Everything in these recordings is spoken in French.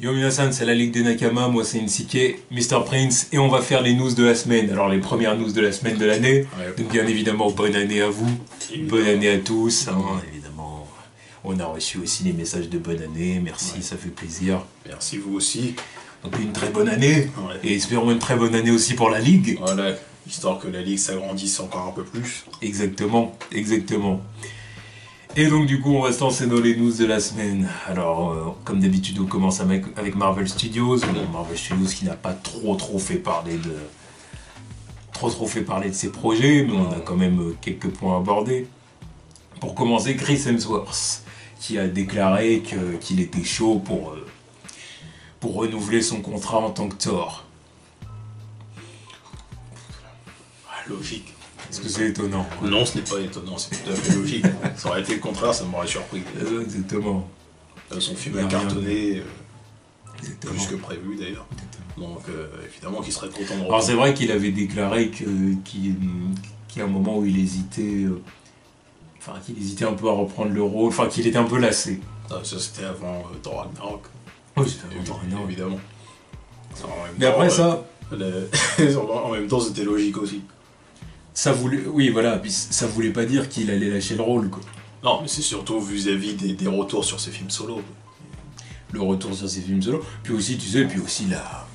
Yo minasan, c'est la Ligue des Nakama, moi c'est NCK, Mr. Prince, et on va faire les news de la semaine. Alors les premières news de la semaine de l'année, Ouais. donc bien évidemment bonne année à vous, bonne année à tous, hein, évidemment. On a reçu aussi les messages de bonne année, merci, Ouais. ça fait plaisir. Merci vous aussi. Donc une très bonne année, Ouais. et espérons une très bonne année aussi pour la Ligue. Voilà, histoire que la ligue s'agrandisse encore un peu plus. Exactement, exactement. Et donc du coup on va se lancer dans les news de la semaine. Alors comme d'habitude on commence avec Marvel Studios. Marvel Studios qui n'a pas trop fait parler de ses projets, mais on a quand même quelques points à aborder. Pour commencer, Chris Hemsworth qui a déclaré qu'il était chaud pour renouveler son contrat en tant que Thor. Ah, logique. Est-ce que c'est étonnant? Non, ce n'est pas étonnant, c'est tout à fait logique. Ça aurait été le contraire, ça m'aurait surpris. Exactement. Son film Il y a a rien. cartonné, plus que prévu d'ailleurs. Donc évidemment qu'il serait content de Alors c'est vrai qu'il avait déclaré qu'il y a un moment où il hésitait, qu'il hésitait un peu à reprendre le rôle, enfin qu'il était un peu lassé. Ah, ça c'était avant Thor Ragnarok. Oui, c'était avant Thor Ragnarok. Évidemment. En même Mais temps, après ça, en même temps c'était logique aussi. ça voulait, oui voilà, puis ça voulait pas dire qu'il allait lâcher le rôle, quoi. Non, mais c'est surtout vis-à-vis des retours sur ses films solo. Le retour sur ses films solo, puis aussi tu sais, puis aussi la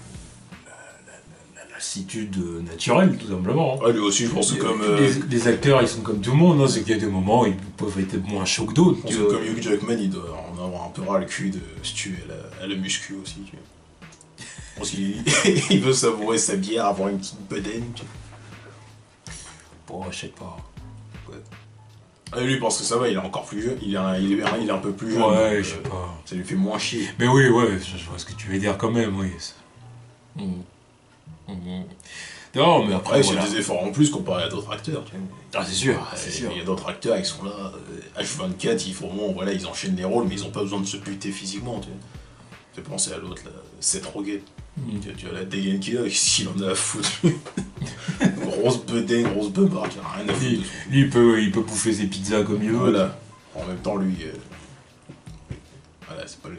lassitude naturelle tout simplement. Hein. Ah, lui aussi, je pense que comme. Les acteurs ils sont comme tout le monde, hein, c'est qu'il y a des moments où ils peuvent être moins chauds que d'autres. Je pense que comme Hugh Jackman, il doit en avoir un peu ras le cul de se tuer à la muscu aussi. Tu vois. Je pense qu'il il veut savourer sa bière, avoir une petite bedaine. Tu vois. Bon, je sais pas. Ah, lui, parce que ça va, il est encore plus jeune. Il est un peu plus jeune. Ouais, donc, je sais pas. Ça lui fait moins chier. Mais oui, ouais, je vois ce que tu veux dire quand même, oui. Non, mais après, Après, voilà. c'est des efforts en plus comparé à d'autres acteurs. Tu vois. Ah, c'est sûr, Ah, c'est sûr. il y a d'autres acteurs, ils sont là, H24, ils font bon, voilà, ils enchaînent les rôles, mais ils ont pas besoin de se buter physiquement. Tu vois. Fais penser à l'autre, là, Seth Rogen. Tu vois, la dégaine qu'il a, qu'est-ce qu'il en a à foutre. Grosse bedaine, grosse beubare, il a rien à foutre. Lui, dessus. il peut bouffer ses pizzas comme il veut. Voilà. En même temps, lui, voilà, c'est pas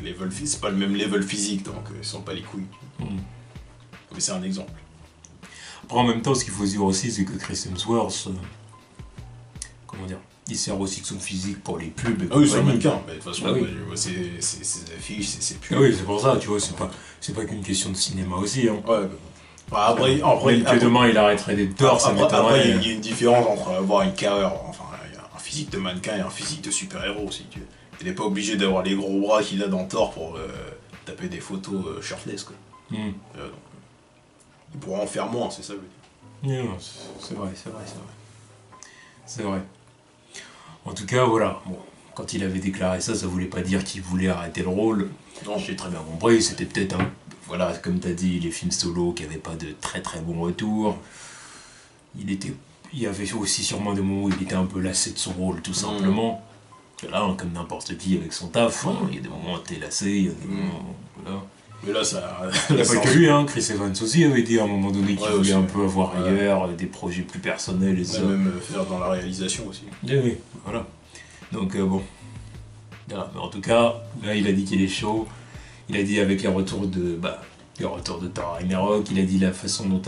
le même level physique, donc ils sont pas les couilles. Mais c'est un exemple. Après, en même temps, ce qu'il faut se dire aussi, c'est que Chris Hemsworth, comment dire, il sert aussi de son physique pour les pubs. Ah oui, c'est un compagnie. mannequin, mais de toute façon, Ah oui. moi, je vois ses affiches, ses Ah pubs. oui, c'est pour ça, tu vois, c'est pas qu'une question de cinéma aussi. Hein. Ouais, bah, après, Que demain il arrêterait d'être Thor, ça après, m'étonnerait. il y a une différence entre avoir une carrière, enfin, un physique de mannequin et un physique de super-héros aussi. Tu vois. Il n'est pas obligé d'avoir les gros bras qu'il a dans Thor pour taper des photos shirtless, quoi. Donc, il pourra en faire moins, c'est ça le but. Non, c'est vrai. C'est vrai. En tout cas, voilà. Bon, quand il avait déclaré ça, ça voulait pas dire qu'il voulait arrêter le rôle. Non. J'ai très bien compris, c'était peut-être un... Voilà, comme t'as dit, les films solo qui n'avaient pas de très bons retours. Il y avait aussi sûrement des moments où il était un peu lassé de son rôle, tout simplement. Et là, comme n'importe qui avec son taf, hein, il y a des moments où t'es lassé, il y a des moments... Voilà. Mais là, ça. Il n'y a pas que lui, hein. Chris Evans aussi avait dit à un moment donné qu'il Ouais, voulait aussi, un ouais. peu avoir Ouais. ailleurs des projets plus personnels et ça. Même faire dans la réalisation aussi. Oui, voilà. Donc bon. Voilà. Mais en tout cas, là il a dit qu'il est chaud. Il a dit avec les retours de Thor Ragnarok, il a dit la façon dont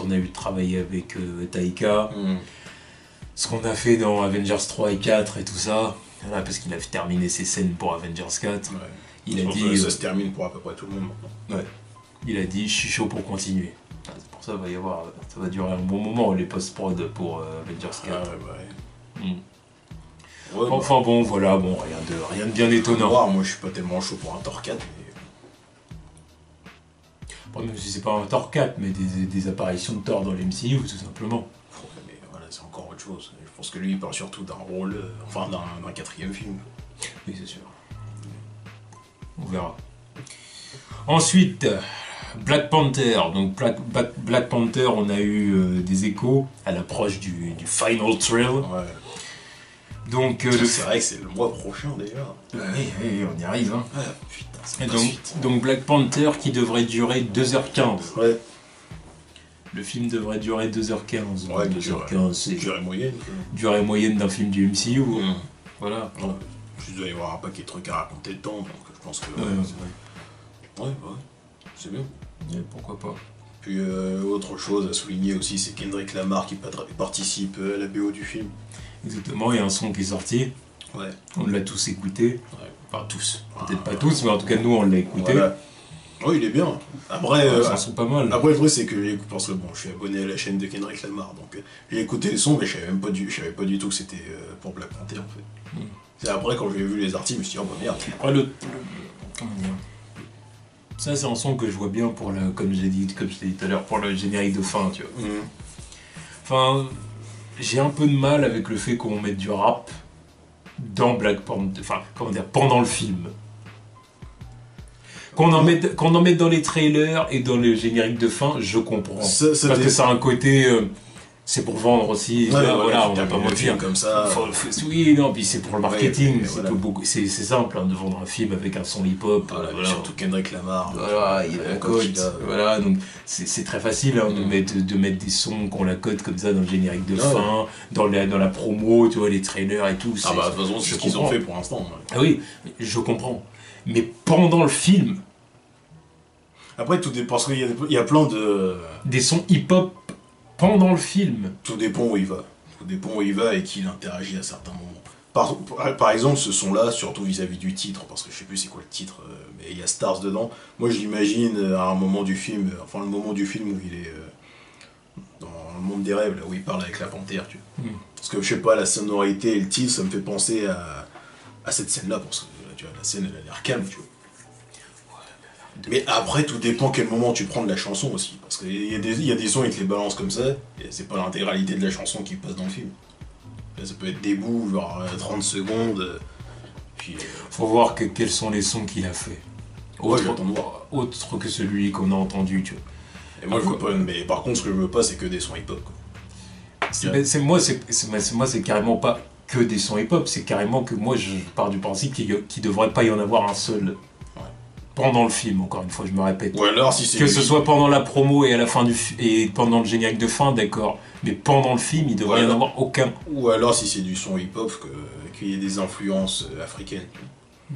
on a eu travaillé avec Taika, ce qu'on a fait dans Avengers 3 et 4 et tout ça. Voilà, parce qu'il a terminé ses scènes pour Avengers 4. Ouais. Il Je a pense dit... que ça se termine pour à peu près tout le monde maintenant. Ouais. Il a dit, je suis chaud pour continuer. Ah, c'est pour ça ça va durer un bon moment, les post-prod pour Avengers 4. Ah, ouais, bah, ouais. Ouais, Enfin bon, voilà, bon, rien de bien étonnant. voir, moi je suis pas tellement chaud pour un Thor 4, mais... Bon, même si c'est pas un Thor 4, mais des apparitions de Thor dans l'MCU, tout simplement. Ouais, mais voilà, c'est encore autre chose. Je pense que lui il parle surtout d'un rôle, enfin d'un quatrième film. Oui, c'est sûr. On verra. Ensuite, Black Panther. Donc Black Panther, on a eu des échos à l'approche du final trail. Ouais. Donc, C'est vrai que c'est le mois prochain d'ailleurs. oui, on y arrive. Hein. Ouais, putain, c'est Et pas suite. donc Black Panther qui devrait durer 2h15. Ouais. Le film devrait durer 2h15. Ouais, 2h15, c'est durée moyenne. Quoi. durée moyenne d'un film du MCU. Voilà. Ouais. Il doit y avoir un paquet de trucs à raconter dedans, donc je pense que... Ouais, je c'est bien. Pourquoi pas. Puis autre chose à souligner aussi, c'est Kendrick Lamar qui participe à la BO du film. Exactement, il y a un son qui est sorti. Ouais. On l'a tous écouté. Ouais. Enfin, tous. Peut-être pas tous, mais en tout cas, nous, on l'a écouté. Voilà. Oui, il est bien. Après, ça sont pas mal. Après, le truc, c'est que parce que bon, je suis abonné à la chaîne de Kendrick Lamar, donc j'ai écouté les sons, mais je savais pas du tout que c'était pour Black Panther, en fait. C'est après, quand j'ai vu les articles, je me suis dit, oh bah merde. Après, comment dire, ça, c'est un son que je vois bien pour le, comme je t'ai dit tout à l'heure, pour le générique de fin, tu vois. Enfin, j'ai un peu de mal avec le fait qu'on mette du rap dans Black Panther, enfin, comment dire, pendant le film. Qu'on en mette dans les trailers et dans le générique de fin, je comprends. Parce que ça a un côté... c'est pour vendre aussi, voilà, on va pas mentir. Comme ça. Oui, non, puis c'est pour le marketing, c'est simple de vendre un film avec un son hip-hop. Voilà. Surtout Kendrick Lamar. Voilà, il a la cote. Voilà, donc c'est très facile de mettre des sons qu'on la cote comme ça dans le générique de fin, dans la promo, tu vois, les trailers et tout. De toute façon, c'est ce qu'ils ont fait pour l'instant. Ah oui, je comprends. Mais pendant le film... Après, tout dépend, parce qu'il y a plein de... Des sons hip-hop pendant le film. Tout dépend où il va. Tout dépend où il va et qui il interagit à certains moments. Par exemple, ce son-là, surtout vis-à-vis du titre, parce que je sais plus c'est quoi le titre, mais il y a Stars dedans. Moi, je l'imagine à un moment du film, enfin le moment du film où il est dans le monde des rêves, là où il parle avec la panthère, tu vois. Parce que je sais pas, la sonorité et le titre, ça me fait penser à cette scène-là, parce que tu vois, la scène elle a l'air calme, tu vois. Mais après, tout dépend quel moment tu prends de la chanson aussi. Parce qu'il y a des sons, ils te les balancent comme ça, et c'est pas l'intégralité de la chanson qui passe dans le film. Là, ça peut être des bouts, genre 30 secondes. Puis, faut voir quels sont les sons qu'il a fait. Autre que celui qu'on a entendu, tu vois. Et moi, je veux pas, mais par contre, ce que je veux pas, c'est que des sons hip-hop. Moi, c'est carrément pas que des sons hip-hop, c'est carrément que moi, je pars du principe qu'il devrait pas y en avoir un seul. Pendant le film, encore une fois, je me répète. Ou alors, si c'est que ce soit pendant la promo et à la fin et pendant le générique de fin, d'accord. Mais pendant le film, il devrait y en avoir aucun. Ou alors, si c'est du son hip-hop, qu'il y ait des influences africaines.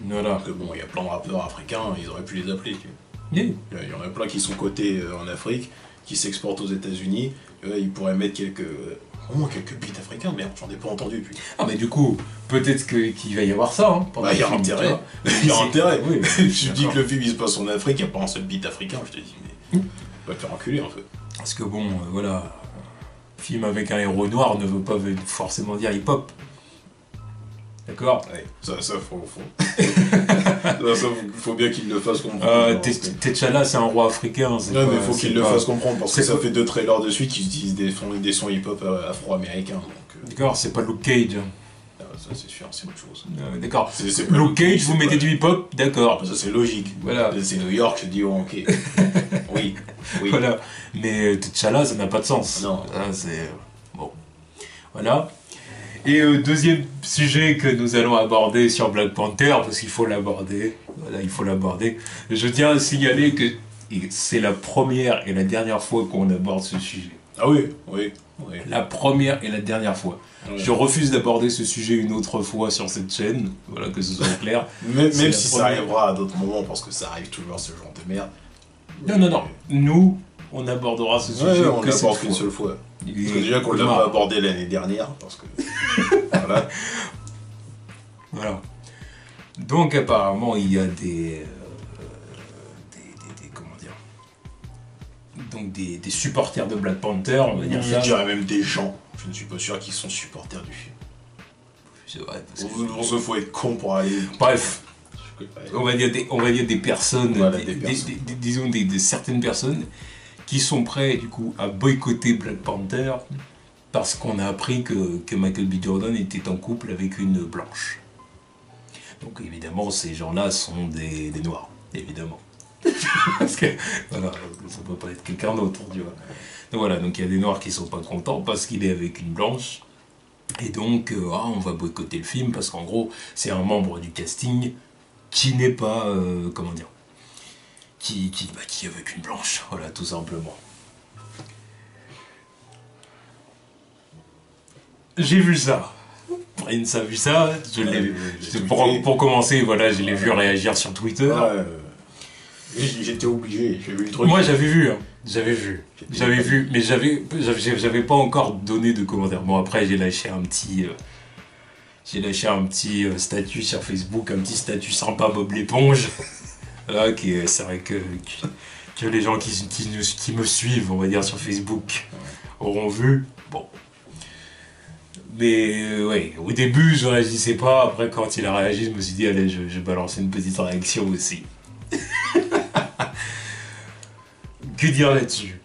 Voilà. Parce que bon, il y a plein de rappeurs africains, ils auraient pu les appeler. Tu vois. Yeah. Il y en a plein qui sont cotés en Afrique, qui s'exportent aux États-Unis. Ils pourraient mettre au moins quelques beats africains, merde, j'en ai pas entendu depuis. Ah, mais du coup, peut-être qu'il va y avoir ça. Hein, il y a intérêt. Il y a intérêt. Oui, je dis que le film il se passe en Afrique, il n'y a pas un seul beat africain, je te dis, mais. Va te faire enculer un peu. Parce que bon, voilà. Film avec un héros noir ne veut pas forcément dire hip-hop. D'accord. Ouais, ça faut bien qu'il le fasse comprendre. T'Challa, c'est un roi africain. Non, mais il faut qu'il le fasse comprendre, parce que ça fait 2 trailers de suite qui utilisent des sons hip-hop afro-américains. D'accord, c'est pas Luke Cage. Ça c'est sûr, c'est autre chose. D'accord. Luke Cage, vous mettez du hip-hop, d'accord. Ça c'est logique. Voilà. C'est New York, je dis ok. Oui. Voilà. Mais T'Challa, ça n'a pas de sens. Non. C'est... Bon. Voilà. Et deuxième sujet que nous allons aborder sur Black Panther, parce qu'il faut l'aborder. Voilà, il faut l'aborder. Je tiens à signaler que c'est la première et la dernière fois qu'on aborde ce sujet. Ah oui. La première et la dernière fois. Ouais. Je refuse d'aborder ce sujet une autre fois sur cette chaîne, voilà, que ce soit clair. Même si ça arrivera à d'autres moments, parce que ça arrive toujours ce genre de merde. Non. Nous, on abordera ce sujet on l'aborde qu'une seule fois. Parce que déjà qu'on l'a pas abordé l'année dernière, parce que... voilà. Voilà. Donc apparemment, il y a comment dire... Donc des supporters de Black Panther, on va dire ça. Je dirais même des gens. Je ne suis pas sûr qu'ils sont supporters du film. C'est vrai. Parce qu'il faut être con pour aller... Bref. On va dire des personnes, voilà, disons des certaines personnes qui sont prêts du coup à boycotter Black Panther parce qu'on a appris que Michael B. Jordan était en couple avec une blanche. Donc évidemment ces gens-là sont des noirs, évidemment. Parce que voilà, ça ne peut pas être quelqu'un d'autre, tu vois. Donc voilà, donc il y a des noirs qui sont pas contents parce qu'il est avec une blanche. Et donc on va boycotter le film parce qu'en gros c'est un membre du casting qui n'est pas, comment dire, qui est avec une blanche, voilà, tout simplement. J'ai vu ça. Prince a vu ça. Pour commencer, voilà, je l'ai vu réagir sur Twitter. J'étais obligé, j'ai vu le truc. Moi j'avais vu, hein. J'avais vu, mais j'avais pas encore donné de commentaires. Bon après j'ai lâché un petit statut sur Facebook, un petit statut sympa Bob l'éponge. Là, c'est vrai que les gens qui me suivent, on va dire sur Facebook, auront vu. Bon. Mais ouais, au début je réagissais pas, après quand il a réagi, je me suis dit allez, je balancer une petite réaction aussi. Que dire là-dessus?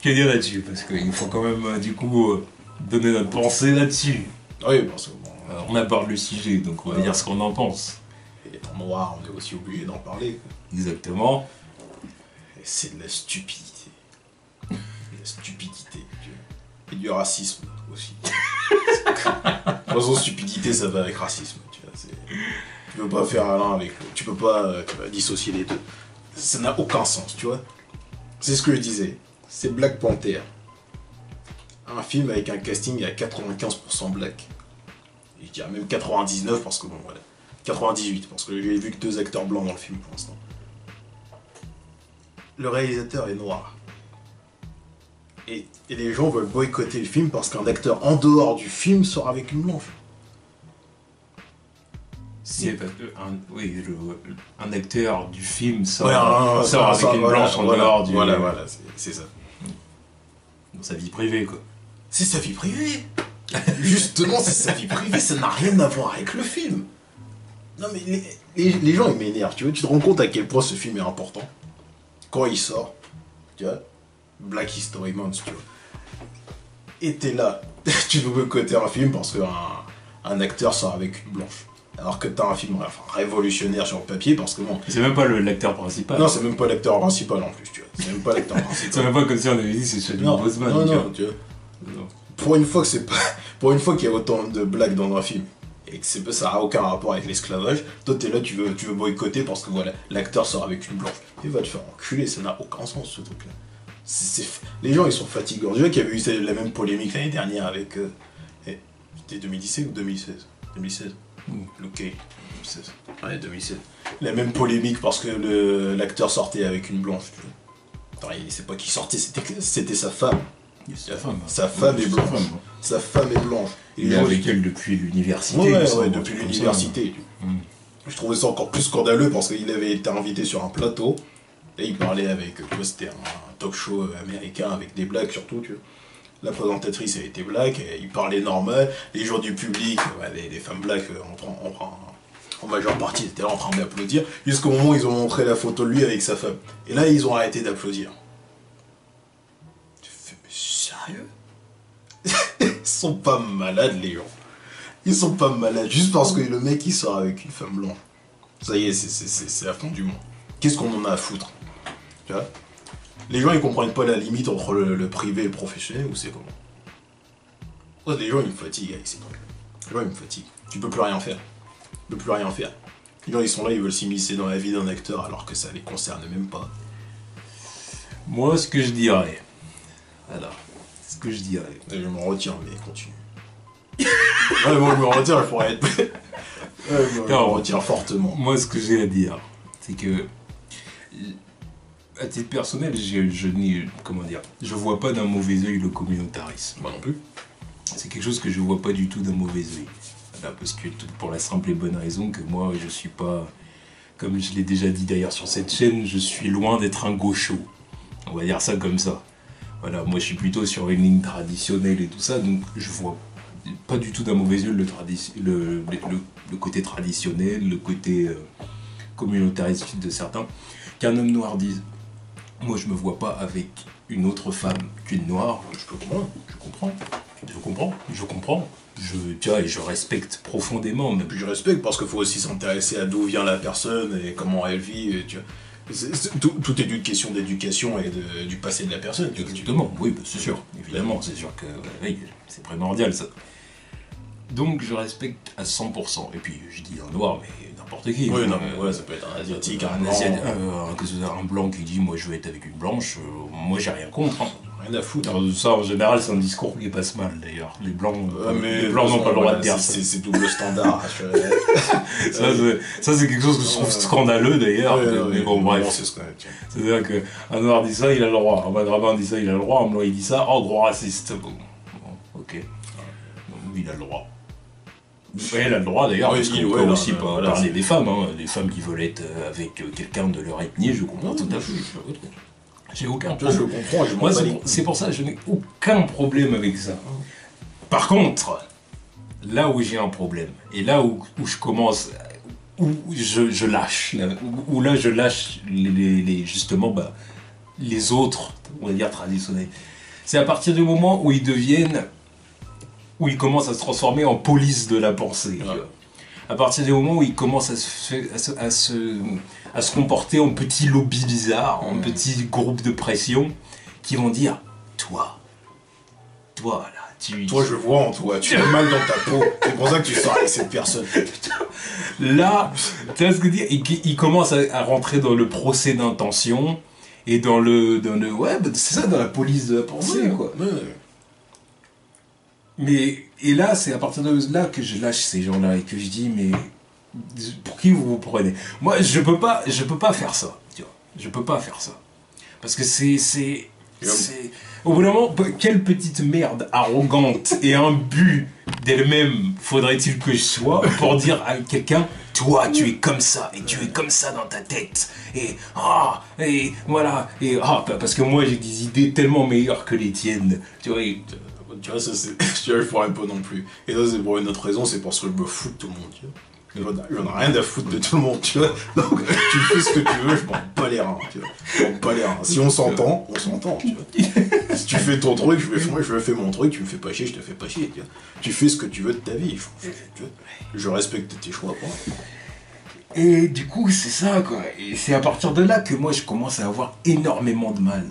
Parce qu'il faut quand même du coup donner notre pensée là-dessus. Oui, parce que bon. On aborde le sujet, donc on va dire ce qu'on en pense. Et en noir, on est aussi obligé d'en parler. Exactement. Et c'est de la stupidité. De la stupidité. Et du racisme aussi. De toute façon, stupidité, ça va avec racisme. Tu peux pas faire l'un avec l'autre. Tu peux pas dissocier les deux. Ça n'a aucun sens, tu vois. C'est ce que je disais. C'est Black Panther. Un film avec un casting à 95% black. Et je dirais même 99 parce que bon, voilà. 98 parce que j'ai vu que 2 acteurs blancs dans le film pour l'instant. Le réalisateur est noir. Et les gens veulent boycotter le film parce qu'un acteur en dehors du film sort avec une blanche. C'est parce que un acteur du film sort avec une blanche en dehors du... Voilà, c'est ça. Dans sa vie privée, quoi. C'est sa vie privée. Justement, c'est sa vie privée, ça n'a rien à voir avec le film. Non mais les gens ils m'énervent, tu vois, tu te rends compte à quel point ce film est important. Quand il sort, tu vois, Black History Month, tu vois. Et t'es là, tu veux boycotter un film parce qu'un acteur sort avec une blanche. Alors que t'as un film révolutionnaire sur le papier parce que bon... C'est même pas l'acteur principal. Non, c'est même pas l'acteur principal en plus, tu vois. C'est même pas l'acteur principal. C'est même pas comme si on avait dit c'est Chadwick Boseman. Non, tu vois. Non. Pour une fois que c'est pas... Pour une fois qu'il y a autant de blagues dans un film et que ça a aucun rapport avec l'esclavage, toi t'es là, tu veux boycotter parce que voilà, l'acteur sort avec une blanche. Et va te faire enculer, ça n'a aucun sens ce truc-là. Les gens ils sont fatigants. Déjà qu'il y avait eu la même polémique l'année dernière avec... C'était 2017 ou 2016 2016 Luke Cage. 2016. Ouais, 2016. La même polémique parce que l'acteur sortait avec une blanche. Attends, il sait pas qui sortait, c'était sa femme. Sa femme est blanche. Sa femme est blanche. Il est avec elle depuis l'université. Ouais, depuis l'université. Je trouvais ça encore plus scandaleux parce qu'il avait été invité sur un plateau et il parlait avec... Tu vois, c'était un talk show américain avec des blagues surtout, tu vois. La présentatrice elle était black, et il parlait normal, les gens du public, les femmes black en majeure partie étaient là en train d'applaudir, jusqu'au moment où ils ont montré la photo de lui avec sa femme. Et là ils ont arrêté d'applaudir. Tu fais, mais sérieux? Ils sont pas malades les gens. Ils sont pas malades juste parce que le mec il sort avec une femme blanche. Ça y est, c'est la fin du monde. Qu'est-ce qu'on en a à foutre? Tu vois? Les gens ils comprennent pas la limite entre le privé et le professionnel ou c'est comment? Ouais, les gens ils me fatiguent avec ces trucs. Les gens ils me fatiguent. Tu peux plus rien faire. Tu peux plus rien faire. Les gens ils sont là, ils veulent s'immiscer dans la vie d'un acteur alors que ça les concerne même pas. Moi ce que je dirais. Voilà. Ce que je dirais. Je m'en retire, mais continue. Ouais, moi je me retire, je pourrais être. Ouais, je me retire fortement. Moi ce que j'ai à dire, c'est que. À titre personnel, je vois pas d'un mauvais œil le communautarisme. Moi non plus. C'est quelque chose que je vois pas du tout d'un mauvais œil. Voilà, parce que pour la simple et bonne raison que moi, je suis pas, comme je l'ai déjà dit d'ailleurs sur cette chaîne, je suis loin d'être un gaucho. On va dire ça comme ça. Voilà, moi je suis plutôt sur une ligne traditionnelle et tout ça, donc je vois pas du tout d'un mauvais œil le côté traditionnel, le côté communautariste de certains. Qu'un homme noir dise moi je me vois pas avec une autre femme qu'une noire, je comprends. Et je respecte profondément. Mais puis je respecte parce qu'il faut aussi s'intéresser à d'où vient la personne et comment elle vit. Et tu vois. Tout est une question d'éducation et du passé de la personne. Exactement, oui, bah, c'est sûr, évidemment, c'est sûr que oui, c'est primordial ça. Donc je respecte à 100%. Et puis je dis un noir, mais n'importe qui. Oui, non, ça peut être un asiatique, un blanc qui dit moi je veux être avec une blanche, moi j'ai rien contre. Hein. Rien à foutre. Alors, ça, en général, c'est un discours qui passe mal, d'ailleurs. Les Blancs Mais n'ont pas le droit de dire ça. C'est double standard. Ça, c'est quelque chose que je trouve scandaleux, d'ailleurs. Mais bon, bref. C'est scandaleux. C'est-à-dire qu'un noir dit ça, il a le droit. Un maghrébin dit ça, il a le droit. Un blanc, il dit ça, oh, gros raciste. Bon, ok. Donc, il a le droit. Ouais, elle a le droit d'ailleurs, parce qu'on peut aussi parler des femmes, hein, des femmes qui veulent être avec quelqu'un de leur ethnie, je comprends tout à fait. J'ai aucun problème. Je comprends, moi, c'est pour ça que je n'ai aucun problème avec ça. Par contre, là où j'ai un problème, et là où je commence, où je lâche, où là je lâche justement les autres, on va dire traditionnels, c'est à partir du moment où ils deviennent, où ils commencent à se transformer en police de la pensée. Ouais. À partir du moment où ils commencent à se comporter en petits lobbies bizarres, en petits groupes de pression, qui vont dire « Toi là, Toi, je vois en toi, tu as mal dans ta peau, c'est pour ça que tu sors avec cette personne. » Là, tu vois ce que je veux dire, ils commencent à rentrer dans le procès d'intention, et dans le ouais, c'est ça, dans la police de la pensée, quoi. Ouais. Mais, et là, c'est à partir de là que je lâche ces gens-là et que je dis, mais pour qui vous vous prenez? Moi, je peux pas faire ça, tu vois. Je peux pas faire ça. Parce que c'est... Au bout d'un moment, quelle petite merde arrogante et imbue d'elle-même faudrait-il que je sois pour dire à quelqu'un, toi, tu es comme ça, et tu es comme ça dans ta tête, et voilà, parce que moi, j'ai des idées tellement meilleures que les tiennes, tu vois. Tu vois, ça c'est. Tu vois, je pourrais pas non plus. Et ça, c'est pour une autre raison, c'est parce que je me fous de tout le monde, tu vois. J'en ai rien à foutre de tout le monde, tu vois. Donc, tu fais ce que tu veux, je m'en bats les reins, tu vois. Je m'en bats les reins. Si on s'entend, tu vois. Si tu fais ton truc, je fais mon truc, tu me fais pas chier, je te fais pas chier, tu vois. Tu fais ce que tu veux de ta vie, je respecte tes choix, quoi. Et du coup, c'est ça, quoi. Et c'est à partir de là que moi, je commence à avoir énormément de mal.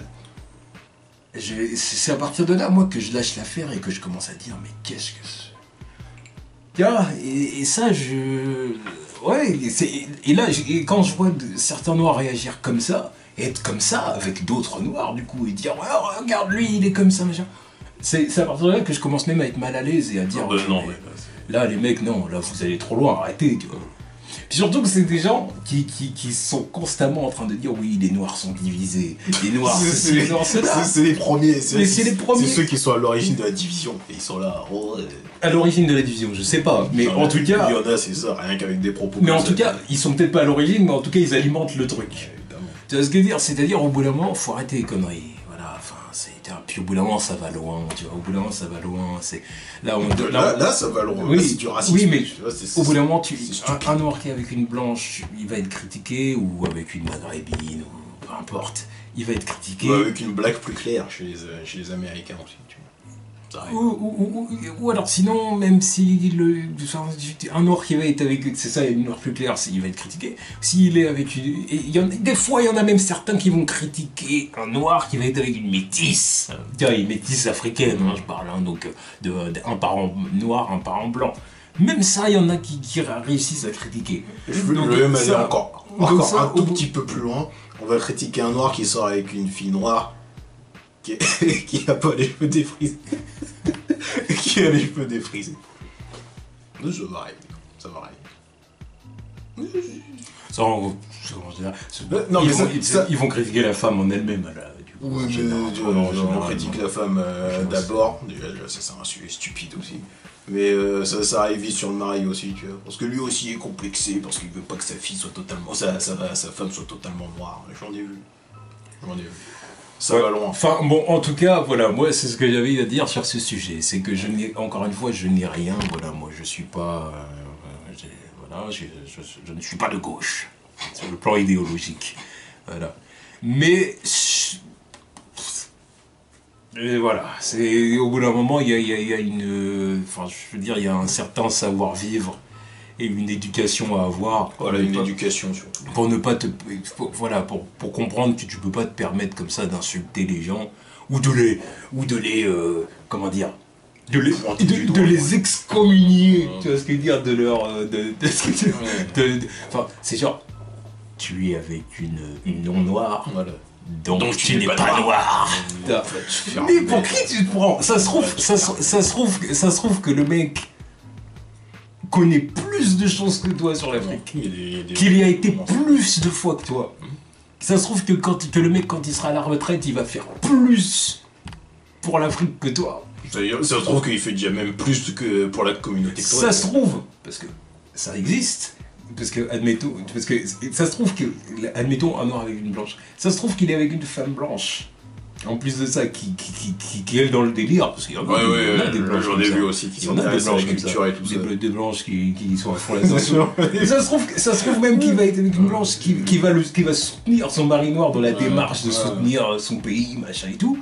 C'est à partir de là, moi, que je lâche l'affaire et que je commence à dire, mais qu'est-ce que c'est? Et ça, ouais, et là, quand je vois certains noirs réagir comme ça, et être comme ça avec d'autres noirs, du coup, et dire, ouais, regarde lui, il est comme ça, machin. C'est à partir de là que je commence même à être mal à l'aise et à dire, là, les mecs, non, là, vous allez trop loin, arrêtez, tu vois. Puis surtout que c'est des gens qui sont constamment en train de dire oui, les noirs sont divisés, les noirs ceci, les noirs cela. C'est les premiers, c'est ceux qui sont à l'origine de la division. Et ils sont là. À l'origine de la division, je sais pas, mais en tout cas. Il y en a, c'est ça, rien qu'avec des propos. Mais en tout cas, ils sont peut-être pas à l'origine, mais en tout cas, ils alimentent le truc. Évidemment. Tu vois ce que je veux dire? C'est-à-dire, au bout d'un moment, faut arrêter les conneries. Puis au bout d'un moment ça va loin, tu vois, au bout d'un moment ça va loin, c'est... Là ça va loin, oui, c'est du racisme. Oui, mais au bout d'un moment, un noir qui est avec une blanche, il va être critiqué, ou avec une maghrébine, ou peu importe, il va être critiqué. Ou avec une blague plus claire chez les Américains aussi, tu vois. Ou alors sinon, même si un noir qui va être avec, c'est ça, une noire plus claire, il va être critiqué. S'il est avec des fois, il y en a même certains qui vont critiquer un noir qui va être avec une métisse. Une métisse africaine, je parle, donc un parent noir, un parent blanc. Même ça, il y en a qui réussissent à critiquer. Je veux même aller encore un tout petit peu plus loin. On va critiquer un noir qui sort avec une fille noire qui a pas les cheveux défrisés. Qui a les cheveux défrisés. Ça va arriver. Ils vont critiquer la femme en elle-même. Oui, on critique la femme d'abord. Déjà, c'est un sujet stupide aussi. Mais ça arrive vite sur le mari aussi, tu vois. Parce que lui aussi est complexé, parce qu'il veut pas que sa fille soit totalement... sa femme soit totalement noire. J'en ai vu. Ça va loin. Enfin, bon, en tout cas, voilà, moi, c'est ce que j'avais à dire sur ce sujet. C'est que encore une fois, je n'ai rien, voilà, moi, je suis pas... je ne suis pas de gauche, sur le plan idéologique. Voilà. Mais... Et voilà, au bout d'un moment, il y a une... Enfin, je veux dire, il y a un certain savoir-vivre et une éducation à avoir. Voilà, une éducation surtout. Pour ne pas te... Voilà, pour comprendre que tu peux pas te permettre comme ça d'insulter les gens, ou de les comment dire, de les excommunier, tu vois ce que je veux dire, de leur... Enfin, c'est genre, tu es avec une non-noire, voilà. Donc tu n'es pas noir. Mais pour qui tu te prends? Ça se trouve que le mec connaît plus de choses que toi sur l'Afrique. Qu'il y a été plus de fois que toi. Ça se trouve que le mec, quand il sera à la retraite, il va faire plus pour l'Afrique que toi. Ça se trouve qu'il fait déjà même plus que pour la communauté que toi. Ça se trouve, parce que ça existe. Parce que ça se trouve que, admettons, un noir avec une blanche, ça se trouve qu'il est avec une femme blanche. En plus de ça, qui est dans le délire, parce qu'il y en a des blanches. J'en ai vu aussi qui sont intéressés à la culture et tout ça. Des blanches qui sont à fond là-dedans. ça se trouve même qu'il va être avec une blanche qui va soutenir son mari noir dans la démarche de soutenir son pays, machin et tout.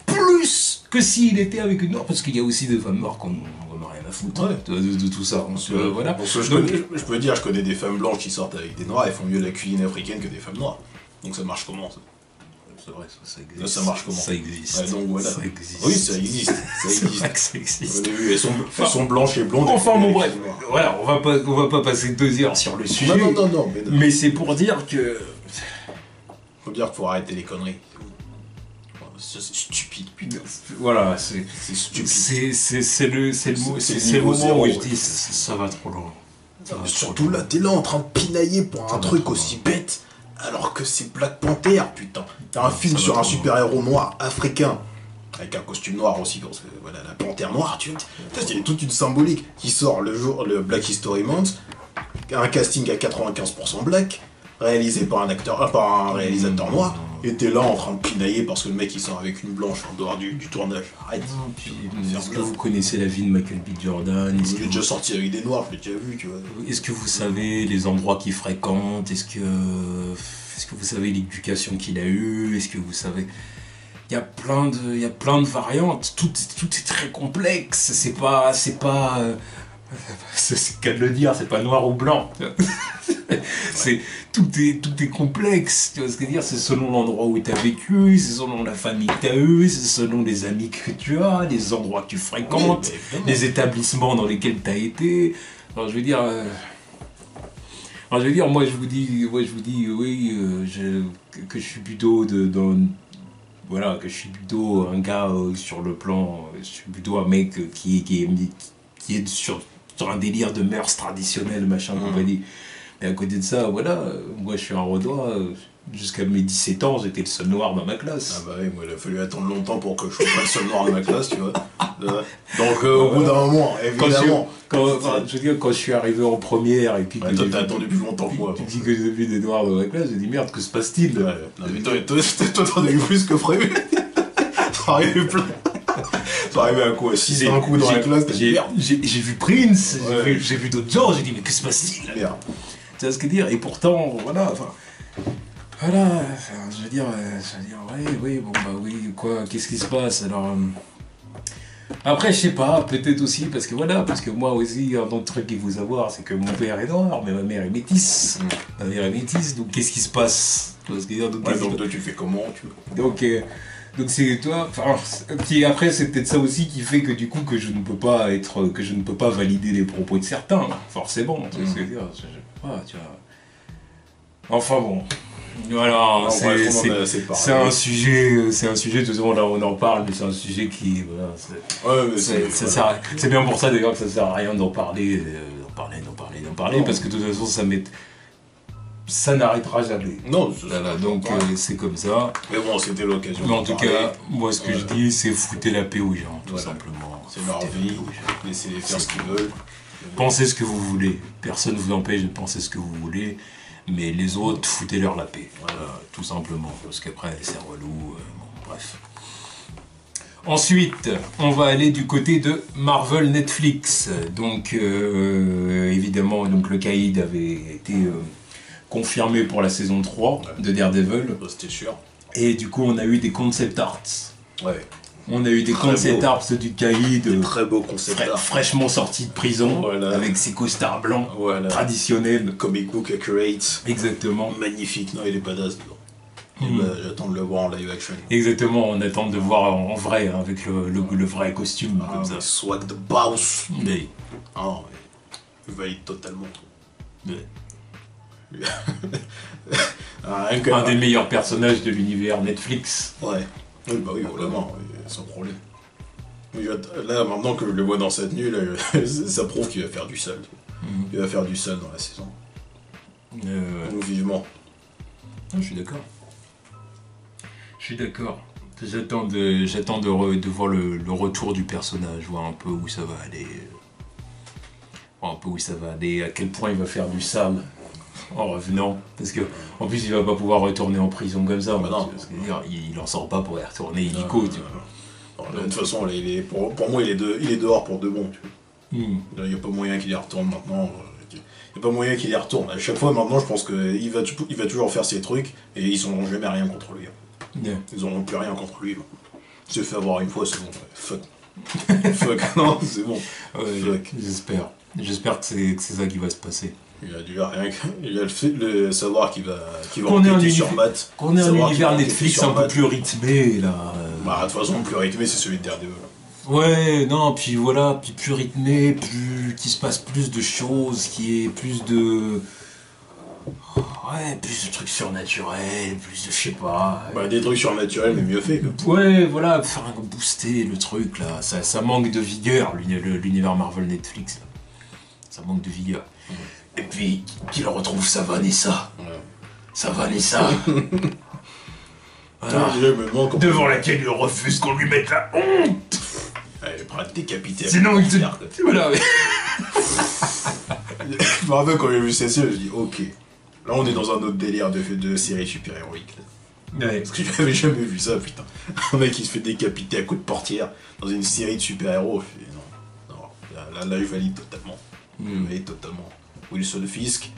Plus que s'il était avec une noire, parce qu'il y a aussi des femmes noires qu'on n'a rien à foutre de tout ça. Donc, voilà. Je peux dire, je connais des femmes blanches qui sortent avec des noirs, elles font mieux la cuisine africaine que des femmes noires. Donc ça marche comment ça? C'est vrai, ça existe. Ça marche comment? Ça existe. Ouais, donc voilà. Ça existe. Oui, ça existe. C'est vrai que ça existe. On a vu, elles sont blanches et blondes. Enfin bon bref, voilà, on va pas passer 2 heures sur le sujet. Non. Mais c'est pour dire que... Faut dire qu'il faut arrêter les conneries. C'est stupide, putain. Voilà, c'est stupide. C'est le moment où je dis ça va trop loin. Surtout là, t'es là en train de pinailler pour un truc aussi bête, alors que c'est Black Panther, putain. T'as un film sur un super-héros noir africain, avec un costume noir aussi, parce que voilà, la panthère noire, tu vois. Il y a toute une symbolique qui sort le Black History Month, un casting à 95% black, réalisé par un réalisateur noir. Et t'es là en train de pinailler parce que le mec il sort avec une blanche en dehors du tournage. Arrête. Est-ce que vous connaissez la vie de Michael B. Jordan? Il est déjà sorti avec des noirs, je l'ai déjà vu, tu vois. Est-ce que vous savez les endroits qu'il fréquente? Est-ce que vous savez l'éducation qu'il a eue? Est-ce que vous savez... Il y a plein de variantes. Tout est très complexe. C'est qu'à de le dire, c'est pas noir ou blanc. Tout est complexe, tu vois ce que je veux dire, c'est selon l'endroit où tu as vécu, c'est selon la famille que tu as eue, c'est selon les amis que tu as, les endroits que tu fréquentes, les établissements dans lesquels tu as été. Alors je veux dire, moi je vous dis oui, que je suis plutôt voilà, que je suis plutôt un gars sur le plan, je suis plutôt un mec qui est sur un délire de mœurs traditionnelles, machin, compagnie. Et à côté de ça, voilà, moi je suis un Rhodois, jusqu'à mes 17 ans, j'étais le seul noir dans ma classe. Ah bah oui, moi il a fallu attendre longtemps pour que je sois pas le seul noir de ma classe, tu vois. Donc au bout d'un moment, évidemment. Je veux dire, quand je suis arrivé en première et puis... toi t'as attendu plus longtemps que moi. Tu dis que j'ai vu des noirs dans ma classe, j'ai dit merde, que se passe-t-il? Ouais, non mais toi t'en as eu plus que prévu. T'en as eu plein. T'es arrivé à quoi? 6 d'un coup dans la classe, t'as dit merde. J'ai vu Prince, j'ai vu d'autres gens, j'ai dit mais que se passe-t-il? Merde. Tu vois ce que je veux dire? Et pourtant, voilà, je veux dire, oui, bon bah oui, quoi, qu'est-ce qui se passe? Alors, après, je sais pas, peut-être aussi, parce que moi aussi, un autre truc qu'il faut savoir, c'est que mon père est noir, mais ma mère est métisse. Ma mère est métisse, donc qu'est-ce qui se passe? Tu vois ce que je veux dire? Donc toi tu fais comment, tu vois? Donc c'est toi, puis après c'est peut-être ça aussi qui fait que du coup que je ne peux pas valider les propos de certains, forcément, tu vois ce que je veux dire, tu vois. Enfin bon, voilà, c'est un sujet, de toute façon là on en parle, mais c'est un sujet qui, voilà, c'est bien pour ça d'ailleurs que ça sert à rien d'en parler, parce que de toute façon ça n'arrêtera jamais. Non, voilà, donc c'est comme ça. Mais bon, c'était l'occasion. Mais en tout cas, moi ce que je dis, c'est foutez la paix aux gens, tout simplement. C'est leur vie, laissez-les faire ce qu'ils veulent. Pensez ce que vous voulez. Personne ne vous empêche de penser ce que vous voulez, mais les autres, foutez-leur la paix. Voilà, tout simplement. Parce qu'après, c'est relou. Bref. Ensuite, on va aller du côté de Marvel Netflix. Donc, évidemment, donc, le caïd avait été... confirmé pour la saison 3 de Daredevil. C'était sûr. Et du coup, on a eu des concept arts. Ouais. On a eu des concept arts du caïd. Des très beaux concept arts. Fraîchement sorti de prison, voilà. Avec ses costards blancs, voilà. Traditionnels. Comic book accurate. Exactement. Magnifique. Non, il est badass. J'attends de le voir en live action. Exactement, on attend de le voir en vrai, hein, avec le vrai costume. Comme ça. Swag de boss. Mais... Ah, il valide totalement. Ouais. Un des meilleurs personnages de l'univers Netflix. Ouais. Oui, bah oui, vraiment, sans problème. Là, maintenant que je le vois dans sa tenue, là, ça prouve qu'il va faire du sale. Il va faire du sale dans la saison. Donc, vivement. Ah, je suis d'accord. Je suis d'accord. J'attends de voir le retour du personnage, voir un peu où ça va aller. Voir un peu où ça va aller, à quel point il va faire du sale en revenant. Parce que en plus il va pas pouvoir retourner en prison comme ça. Bah non. Parce que, il en sort pas pour y retourner illico. Tu vois. Non, de toute façon, là, pour moi, il est dehors pour de bon. Tu vois. Il n'y a pas moyen qu'il y retourne maintenant. Il n'y a pas moyen qu'il y retourne. À chaque fois maintenant, je pense qu'il va toujours faire ses trucs et ils n'auront jamais rien contre lui. Yeah. Ils n'auront plus rien contre lui. Il se fait avoir une fois, c'est bon. Fuck. Fuck, non, c'est bon. Ouais, Fuck. J'espère que c'est ça qui va se passer. Il a dû rien. Il a le savoir qu'il va Qu'on est enquêter sur Matt. Qu'on ait un univers Netflix un peu plus rythmé là. Bah, de toute façon, le plus rythmé, c'est celui de Daredevil. Ouais, non, puis voilà, puis plus rythmé, qu'il se passe plus de choses, qui est plus de. Ouais, plus de trucs surnaturels, plus de je sais pas. Bah, des trucs surnaturels, mais mieux fait, quoi. Ouais, voilà, faire booster le truc là, ça manque de vigueur, l'univers Marvel Netflix. Là. Ça manque de vigueur. Et puis, qu'il retrouve sa Vanessa. Ouais. Sa Vanessa. Voilà. Déjà, je me demande comment- Devant laquelle il refuse qu'on lui mette la honte. Elle est prête à te décapiter. Sinon, il te. Merde. Voilà, ouais. Je me rappelle quand j'ai vu cette série, je dis ok. Là, on est dans un autre délire de série super-héroïque. Ouais. Parce que j'avais jamais vu ça, putain. Un mec qui se fait décapiter à coups de portière dans une série de super-héros. Je fais non. Là, je valide totalement. Je valide totalement. Wilson Fisk,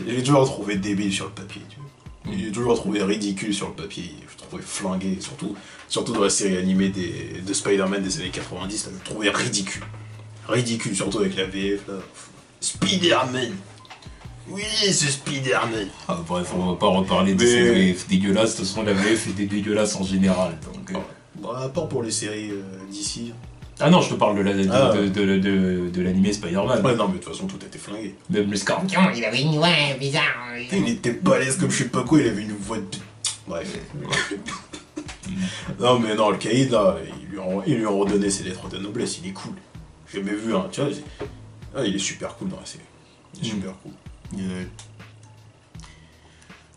j'ai toujours trouvé débile sur le papier, tu vois. J'ai toujours trouvé ridicule sur le papier. Je le trouvais flingué, surtout dans la série animée de Spider-Man des années 90, là, je le trouvais ridicule. Ridicule, surtout avec la VF, là. Spider-Man. Oui, c'est Spider-Man. Ah, bref, on va pas reparler de ces VF dégueulasses. De toute façon, la VF est dégueulasse en général. Donc, Bon, à part pour les séries d'ici. Ah non, je te parle de l'animé Spider-Man. Ouais, non, mais de toute façon, tout était flingué. Même le Scorpion. Il avait une voix bizarre. Il était balèze comme je sais pas quoi, il avait une voix de. Bref. Non, mais non, le caïd, là, ils lui ont redonné ses lettres de noblesse, il est cool. J'ai jamais vu un, tu vois, il est super cool dans la série. Il est super cool.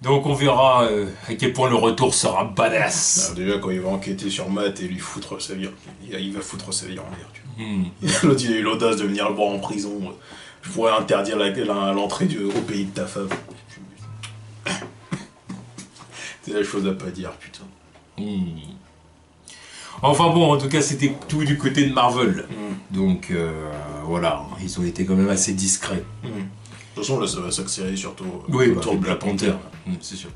Donc on verra à quel point le retour sera badass. Alors, déjà, quand il va enquêter sur Matt et lui foutre sa vie, il va foutre sa vie en l'air, tu vois. L'autre, il a eu l'audace de venir le voir en prison. Je pourrais interdire l'entrée au pays de ta femme. C'est la chose à pas dire, putain. Enfin bon, en tout cas, c'était tout du côté de Marvel. Donc voilà, ils ont été quand même assez discrets. De toute façon, là, ça va s'accélérer surtout autour de Black Panther. C'est sûr.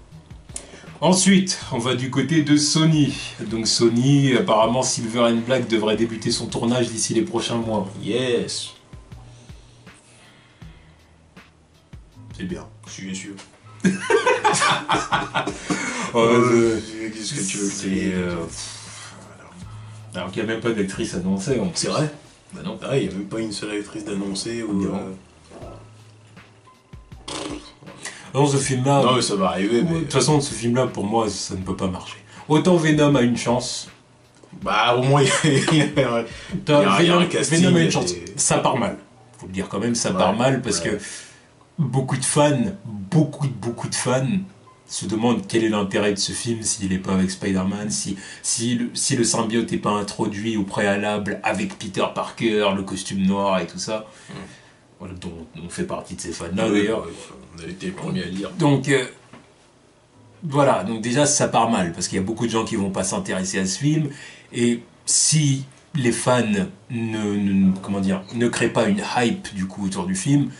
Ensuite, on va du côté de Sony. Donc Sony, apparemment, Silver and Black devrait débuter son tournage d'ici les prochains mois. Yes. C'est bien. Je suis sûr. Qu'est-ce que tu veux que je te dise Alors qu'il n'y a même pas d'actrice annoncée. C'est vrai? Bah non. Ah, il n'y a même pas une seule actrice d'annoncer ou. Non, ce film-là. Non, mais ça va arriver. De toute façon, ce film-là, pour moi, ça ne peut pas marcher. Autant Venom a une chance. Bah, au moins, il y a un casting. Venom a une chance. Ça part mal. Faut le dire quand même, ça part mal parce que beaucoup de fans se demandent quel est l'intérêt de ce film s'il n'est pas avec Spider-Man, si le symbiote n'est pas introduit au préalable avec Peter Parker, le costume noir et tout ça. Voilà, dont on fait partie de ces fans-là d'ailleurs. On a été les premiers à le dire. Donc voilà, donc déjà ça part mal parce qu'il y a beaucoup de gens qui vont pas s'intéresser à ce film et si les fans ne créent pas une hype du coup autour du film,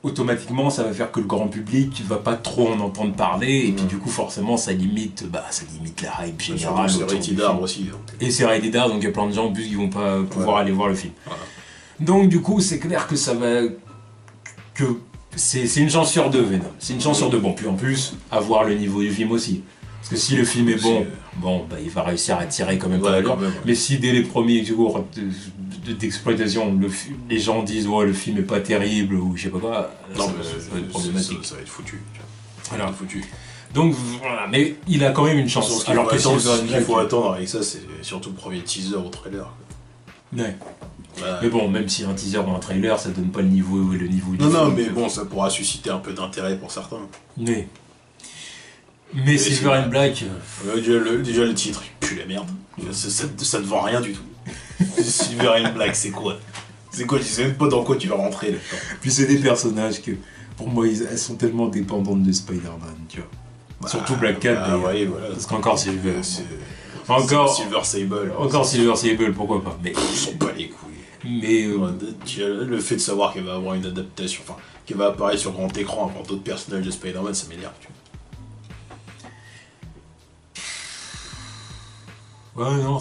automatiquement ça va faire que le grand public va pas trop en entendre parler et puis du coup forcément ça limite la hype générale. C'est rated R aussi. Donc. Et c'est rated R, donc il y a plein de gens en plus qui vont pas pouvoir aller voir le film. Voilà. Donc du coup c'est clair que ça va... C'est une chance sur deux, Venom. C'est une chance sur deux. Bon, puis en plus, avoir le niveau du film aussi. Parce que si le film est bon, il va réussir à tirer quand même pas mal. Mais si dès les premiers jours, d'exploitation. Les gens disent ouais le film est pas terrible ou je sais pas quoi. Là, Non, ça, mais va être problématique. ça va être foutu. Tu vois. Voilà. Ça va être foutu. Donc voilà, mais il a quand même une chance. Alors que ce qu'il faut attendre avec ça, c'est surtout le premier teaser au trailer. Ouais. Bah, Mais bon, même si un teaser ou un trailer, ça donne pas le niveau du non, film. mais bon, ça pourra susciter un peu d'intérêt pour certains. Oui. Mais Silver and Black. Déjà le titre, il pue la merde. Ça ne vend rien du tout. Silver and Black, c'est quoi? C'est quoi? Je sais même pas dans quoi tu vas rentrer là-dedans. Puis c'est des personnages que, pour moi, elles sont tellement dépendantes de Spider-Man, tu vois. Surtout Black Cat, d'ailleurs. Ouais, voilà. Parce qu'encore Silver. Encore Silver Sable. Encore Silver Sable, pourquoi pas. Mais ils sont pas les couilles. Mais le fait de savoir qu'elle va avoir une adaptation, enfin, qu'elle va apparaître sur grand écran avant d'autres personnages de Spider-Man, ça m'énerve. ouais, non,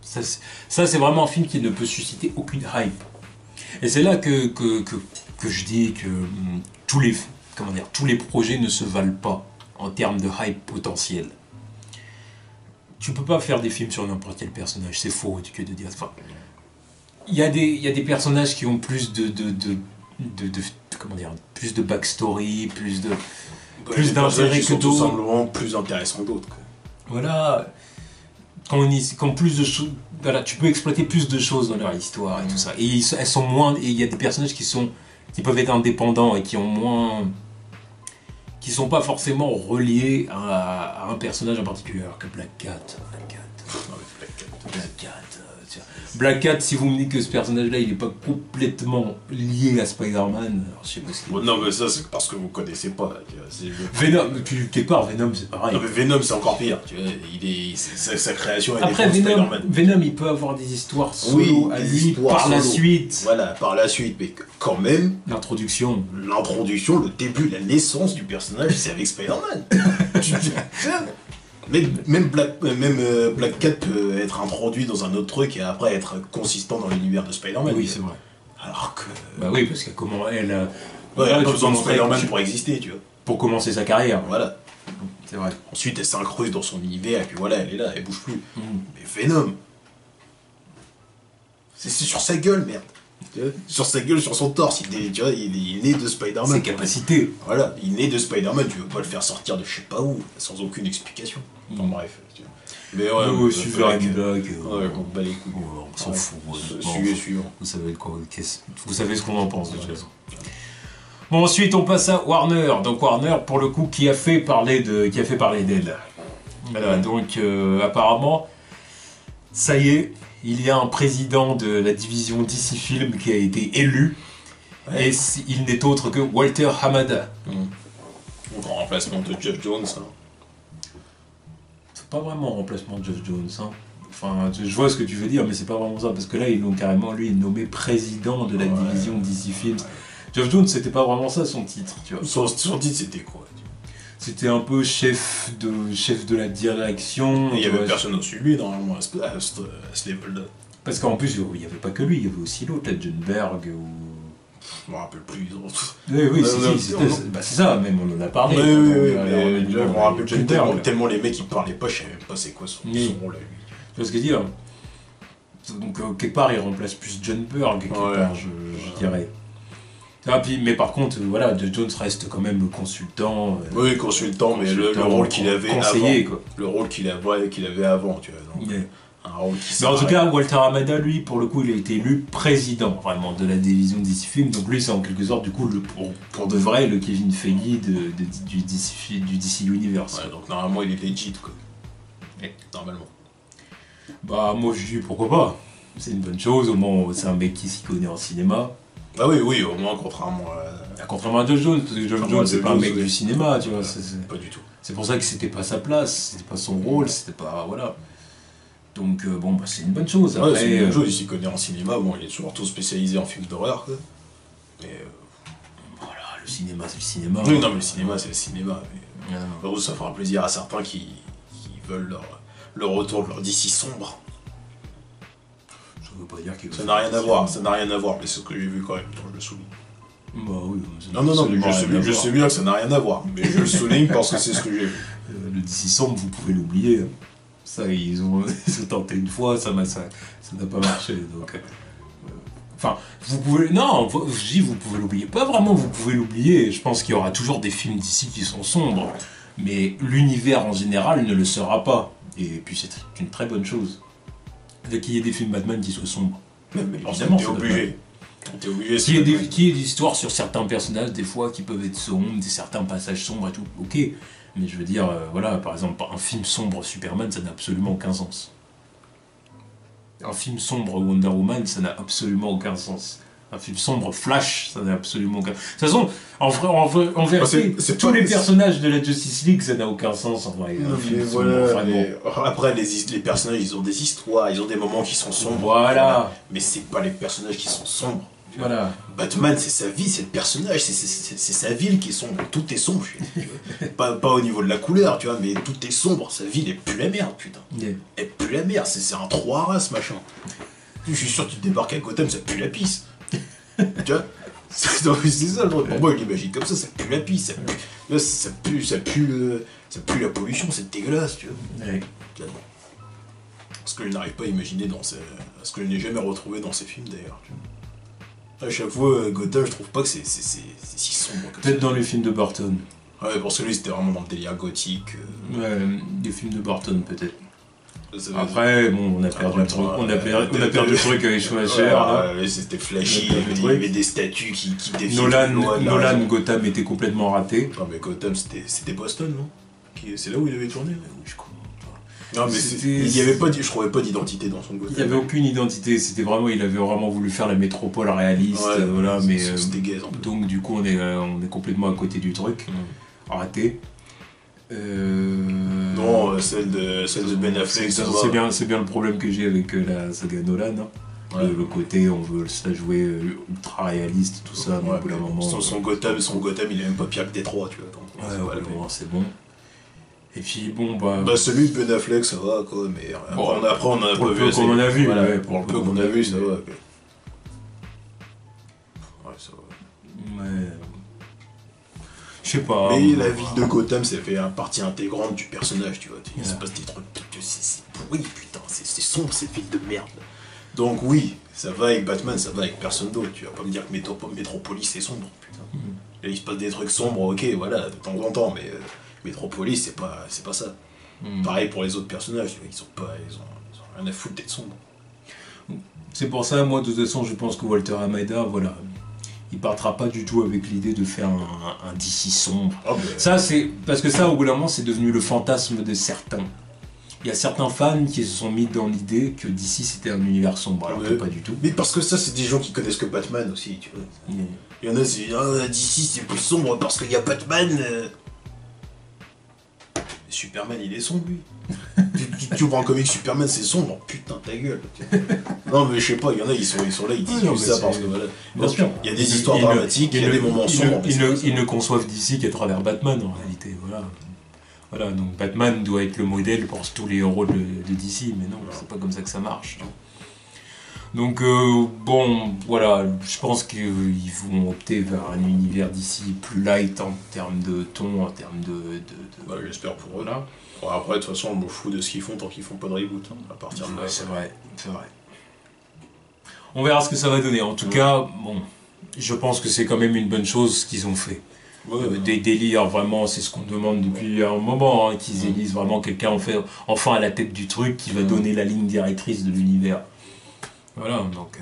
ça, c'est vraiment un film qui ne peut susciter aucune hype. Et c'est là que je dis que tous les projets ne se valent pas en termes de hype potentiel. Tu peux pas faire des films sur n'importe quel personnage, c'est faux que de dire. Enfin, il y a des personnages qui ont plus de plus de backstory, plus d'intérêt que d'autres. Tout simplement plus intéressants que d'autres. Voilà. Quand plus de choses, voilà, tu peux exploiter plus de choses dans leur histoire et tout ça. Et elles sont moins. Et il y a des personnages qui peuvent être indépendants et qui sont pas forcément reliés à un personnage en particulier, alors que Black Cat. Black Cat, si vous me dites que ce personnage-là, il est pas complètement lié à Spider-Man, alors je sais pas ce qu'il non, mais ça, c'est parce que vous connaissez pas. Venom, quelque part, Venom, c'est pareil. Non, mais Venom, c'est encore pire. Tu vois, sa création est après, Venom, il peut avoir des histoires solo à lui par la suite. Voilà, par la suite, mais quand même. L'introduction, le début, la naissance du personnage, c'est avec Spider-Man. Même Black Cat peut être introduit dans un autre truc et après être consistant dans l'univers de Spider-Man. Oui, c'est vrai. Alors que. Bah oui, parce que comment elle. Elle a besoin de Spider-Man pour exister, tu vois. Pour commencer sa carrière. Voilà. C'est vrai. Ensuite, elle s'incruste dans son univers et puis voilà, elle est là, elle bouge plus. Mais Venom. C'est sur sa gueule, merde. Sur sa gueule, sur son torse, il est né de Spider-Man. Ses capacités. Voilà, il est né de Spider-Man, tu veux pas le faire sortir de je sais pas où, sans aucune explication. Enfin bref. Mais ouais, Silver and Black. Ouais, on bat les couilles. On s'en fout. Suivant. Vous savez ce qu'on en pense de toute façon. Bon, ensuite on passe à Warner. Donc Warner, pour le coup, qui a fait parler d'elle. Voilà, donc apparemment, ça y est, il y a un président de la division DC Film qui a été élu. Ouais. Et il n'est autre que Walter Hamada. En remplacement de Jeff Jones. Hein. C'est pas vraiment un remplacement de Jeff Jones. Hein. Enfin, je vois ce que tu veux dire, mais c'est pas vraiment ça. Parce que là, ils l'ont carrément, lui, nommé président de la division DC Films. Jeff Jones, c'était pas vraiment ça son titre. Tu vois. Son titre, c'était quoi? C'était un peu chef de la direction. Et il y avait personne au-dessus de lui, normalement, à ce level-là. Parce qu'en plus, il n'y avait pas que lui, il y avait aussi l'autre, la John Berg ou... Je me rappelle plus. Oui, c'est ça, même on en a parlé. Oui, mais je me rappelle plus tellement les mecs ils parlaient pas, je savais même pas c'est quoi son rôle à lui. Tu vois ce que je veux dire? Donc quelque part il remplace plus John Berg, je dirais. Mais par contre, voilà, Jeff Jones reste quand même consultant. Oui, consultant, mais le rôle qu'il avait conseiller, avant. Quoi. Le rôle qu'il avait avant, tu vois. Donc, mais en tout cas, Walter Hamada, lui, pour le coup, il a été élu président vraiment de la division DC Film. Donc lui, c'est en quelque sorte, du coup, pour de vrai, le Kevin Feige du DC Universe. Ouais, donc normalement, il est legit, quoi. Ouais. Normalement. Bah, moi, je dis pourquoi pas. C'est une bonne chose, au moins, c'est un mec qui s'y connaît en cinéma. Ah oui, au moins, contrairement à Jeff Jones, parce que Jeff Jones, c'est pas un mec du cinéma, tu vois. Pas du tout. C'est pour ça que c'était pas sa place, c'était pas son rôle, c'était pas... Voilà. Donc c'est une bonne chose. Après, c'est une bonne chose, il s'y connaît en cinéma, bon, il est surtout spécialisé en films d'horreur, quoi. Mais voilà, le cinéma, c'est le cinéma. Oui, non, mais le cinéma, c'est le cinéma. Mais... ça fera plaisir à certains qui veulent le retour de leur DC sombre. Ça veut pas dire que... Ça n'a rien à voir, mais c'est ce que j'ai vu quand même, donc je le souligne. Bah oui. Non, mais je sais bien que ça n'a rien à voir, mais je le souligne parce que c'est ce que j'ai vu. Le DC sombre, vous pouvez l'oublier. Ça, ils ont tenté une fois, ça n'a pas marché. Donc, enfin, vous pouvez. Non, je dis vous pouvez l'oublier. Pas vraiment, vous pouvez l'oublier. Je pense qu'il y aura toujours des films d'ici qui sont sombres. Mais l'univers en général ne le sera pas. Et puis c'est une très bonne chose. Qu'il y ait des films Batman qui soient sombres. Mais Forcément, t'es obligé. T'es obligé. Qu'il y ait des histoires sur certains personnages, des fois, qui peuvent être sombres, certains passages sombres et tout. Ok. Mais je veux dire, voilà, par exemple, un film sombre Superman, ça n'a absolument aucun sens. Un film sombre Wonder Woman, ça n'a absolument aucun sens. Un film sombre Flash, ça n'a absolument aucun sens. De toute façon, en vérité, tous les personnages de la Justice League, ça n'a aucun sens en vrai. Après, les personnages, ils ont des histoires, ils ont des moments qui sont sombres. Voilà. Mais c'est pas les personnages qui sont sombres. Voilà. Batman, c'est sa vie, c'est le personnage, c'est sa ville qui est sombre. Tout est sombre. pas au niveau de la couleur, tu vois, mais tout est sombre. Sa ville, elle pue la merde, putain. Yeah. Elle pue la merde, c'est un trou à race, machin. Je suis sûr que tu débarques à Gotham, ça pue la pisse. Tu vois, c'est ça le truc. Pour moi, je l'imagine comme ça pue la pisse. Ça pue la pollution, c'est dégueulasse, tu vois. Ouais. Ce que je n'arrive pas à imaginer ce que je n'ai jamais retrouvé dans ces films d'ailleurs. À chaque fois, Gotham, je trouve pas que c'est si sombre. Peut-être dans les films de Burton. Ouais, pour celui c'était vraiment dans le délire gothique. Ouais, des films de Burton peut-être. Après, bon, on a perdu le truc. On a perdu le truc avec Schumacher. Ouais, c'était flashy, il y avait des statues qui défiaient. Nolan, Gotham était complètement raté. Non, mais Gotham, c'était Boston, non? C'est là où il avait tourné? Oui, je crois. Non, mais il y avait pas, je trouvais pas d'identité dans son Gotham. Il n'y avait aucune identité, il avait vraiment voulu faire la métropole réaliste, ouais, voilà, mais c'était gaze, en plus. donc du coup on est complètement à côté du truc, raté. Non, celle de Ben Affleck, c'est bien le problème que j'ai avec la saga Nolan. Hein. Ouais. Le côté, on veut ça jouer ultra réaliste, tout ça, mais au bout d'un moment. Son Gotham, il est même pas pire que Détroit, tu vois. Donc, c'est bon. Et puis bon, celui de Ben Affleck, ça va, quoi, mais après, on en a pas vu. Pour le peu qu'on a vu, voilà, pour le peu qu'on a vu, ça va. Ouais, ça va. Ouais. Je sais pas. Mais la ville de Gotham, ça fait partie intégrante du personnage, tu vois. Il se passe des trucs, c'est pourri, putain, c'est sombre, cette ville de merde. Donc oui, ça va avec Batman, ça va avec personne d'autre. Tu vas pas me dire que Metropolis c'est sombre, putain. Et il se passe des trucs sombres, ok, voilà, de temps en temps, mais Metropolis, c'est pas ça. Pareil pour les autres personnages, ils ont rien à foutre d'être sombres. C'est pour ça, moi, de toute façon, je pense que Walter Hamada, voilà, il partira pas du tout avec l'idée de faire un DC sombre. Oh, ben... Ça, c'est parce que ça, au bout d'un moment, c'est devenu le fantasme de certains. Il y a certains fans qui se sont mis dans l'idée que DC c'était un univers sombre, alors que pas du tout. Mais parce que ça, c'est des gens qui connaissent que Batman aussi, tu vois. Il y en a, c'est DC c'est plus sombre parce qu'il y a Batman. Superman, il est sombre, lui. tu ouvres un comic Superman, c'est sombre, putain, ta gueule. Non, mais je sais pas, il y en a, ils sont là, ils disent ça parce que voilà. Bien sûr. Il y a des histoires dramatiques, il y a des moments sombres. Ils ne conçoivent DC qu'à travers Batman, en réalité, voilà. Voilà, donc Batman doit être le modèle pour tous les héros de DC, mais non, c'est pas comme ça que ça marche. Donc, bon, voilà, je pense qu'ils vont opter vers un univers d'ici plus light en termes de ton, en termes de... Voilà, j'espère pour eux, là. Bon, après, de toute façon, on me fout de ce qu'ils font tant qu'ils font pas de reboot, hein, à partir de là. C'est vrai. On verra ce que ça va donner. En tout cas, bon, je pense que c'est quand même une bonne chose ce qu'ils ont fait. Des délires, vraiment, c'est ce qu'on demande depuis un moment, hein, qu'ils élisent vraiment quelqu'un enfin à la tête du truc qui va donner la ligne directrice de l'univers. Voilà, donc...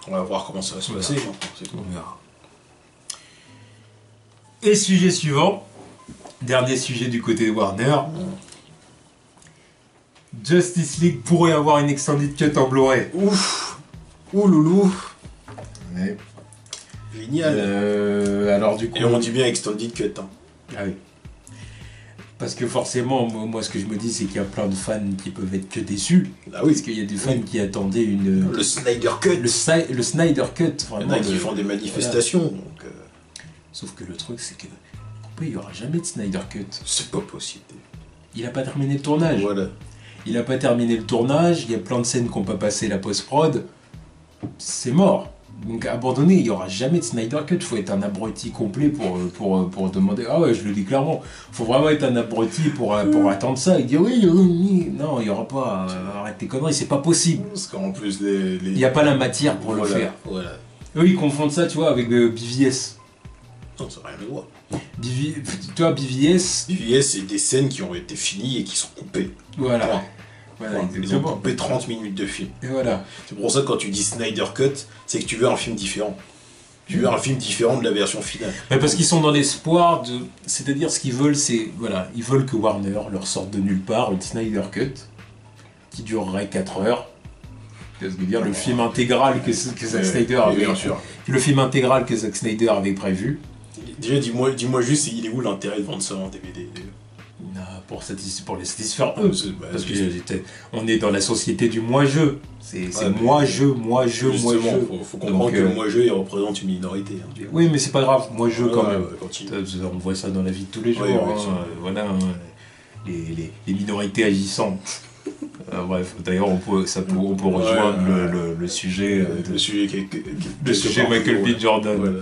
on va voir comment ça va se passer. On verra. Et sujet suivant, dernier sujet du côté de Warner. Justice League pourrait avoir une extended cut en Blu-ray. Ouf. Ouh loulou. Ouais. Génial. Alors du coup... Et on dit bien extended cut. Hein. Ah oui. Parce que forcément, moi ce que je me dis, c'est qu'il y a plein de fans qui peuvent être que déçus. Ah oui. Parce qu'il y a des fans qui attendaient une... Le Snyder Cut. Le Snyder Cut, vraiment. Il y en a qui font des manifestations. Voilà. Donc, Sauf que le truc, c'est que il n'y aura jamais de Snyder Cut. c'est pas possible. Il n'a pas terminé le tournage. Voilà. Il n'a pas terminé le tournage, il y a plein de scènes qui n'ont pas passé la post-prod. C'est mort. Donc abandonné, il n'y aura jamais de Snyder Cut, il faut être un abruti complet pour demander. Ah ouais, je le dis clairement, il faut vraiment être un abruti pour attendre ça. Il dit oui, non, il n'y aura pas, arrête tes conneries, c'est pas possible. Parce qu'en plus, Il n'y a pas la matière pour le faire. Voilà. Eux, ils confondent ça, tu vois, avec BVS. Non, ça n'a rien à voir. Tu vois, BVS. BVS, c'est des scènes qui ont été finies et qui sont coupées. Voilà. Point. Voilà, Ils ont exactement. coupé 30 minutes de film. Et voilà. C'est pour ça que quand tu dis Snyder Cut, c'est que tu veux un film différent. Tu veux un film différent de la version finale. Mais parce qu'ils sont dans l'espoir de. C'est-à-dire, ce qu'ils veulent, c'est. Voilà, ils veulent que Warner leur sorte de nulle part une Snyder Cut qui durerait 4 heures. C'est ce que dire, le film intégral que Zack Snyder avait. Bien sûr. Le film intégral que Zack Snyder avait prévu. Déjà, dis-moi juste, il est où l'intérêt de vendre ça en DVD? Pour les satisfaire eux. Bah, Parce on est dans la société du moi-je. C'est moi-je. Faut comprendre que le moi-je, il représente une minorité. Hein. Oui, mais c'est pas grave, moi-je quand même. Continue. On voit ça dans la vie de tous les jours. Oui, voilà, les minorités agissantes. Bref, d'ailleurs, on peut rejoindre le sujet. Le sujet Michael B. Jordan. Voilà.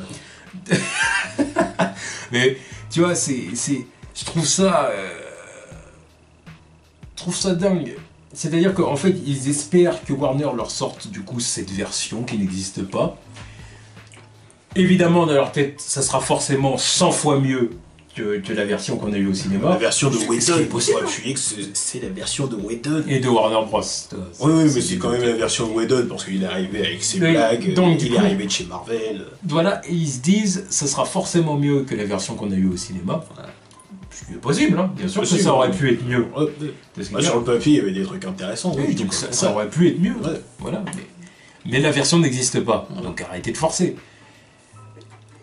Mais tu vois, je trouve ça dingue. C'est-à-dire qu'en fait, ils espèrent que Warner leur sorte du coup cette version qui n'existe pas. Évidemment, dans leur tête, ça sera forcément 100 fois mieux que la version qu'on a eue au cinéma. La version de Ce qui est Whedon, possible. je suis que c'est la version de Whedon. Et de Warner Bros. Oui, mais c'est quand même la version de Whedon parce qu'il est arrivé avec ses blagues, donc, il est arrivé de chez Marvel. Voilà, et ils se disent, ça sera forcément mieux que la version qu'on a eue au cinéma. Ce qui est possible, hein. Bien sûr que ça aurait pu être mieux. Sur le papier, il y avait des trucs intéressants. Oui, donc ça aurait pu être mieux. Ouais. Voilà, mais la version n'existe pas, donc arrêtez de forcer.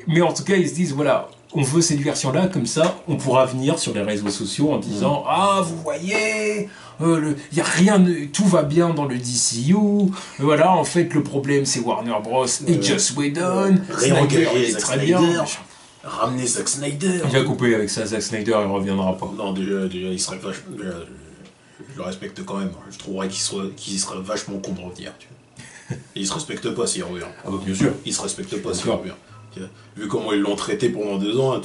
Mais en tout cas, ils se disent, voilà, on veut cette version-là, comme ça, on pourra venir sur les réseaux sociaux en disant ah, vous voyez, y a rien, tout va bien dans le DCU. Voilà, en fait, le problème, c'est Warner Bros. Et Joss Whedon. Réengager Zack très Snyder. bien. Ramener Zack Snyder. Il a coupé avec ça, Zack Snyder, il reviendra pas. Non, déjà il serait vachement. Je le respecte quand même. Je trouverais qu'il serait vachement con de revenir. Tu vois. Et il se respecte pas s'il revient. Ah bah bien sûr. Il se respecte pas s'il revient. Vu comment ils l'ont traité pendant 2 ans,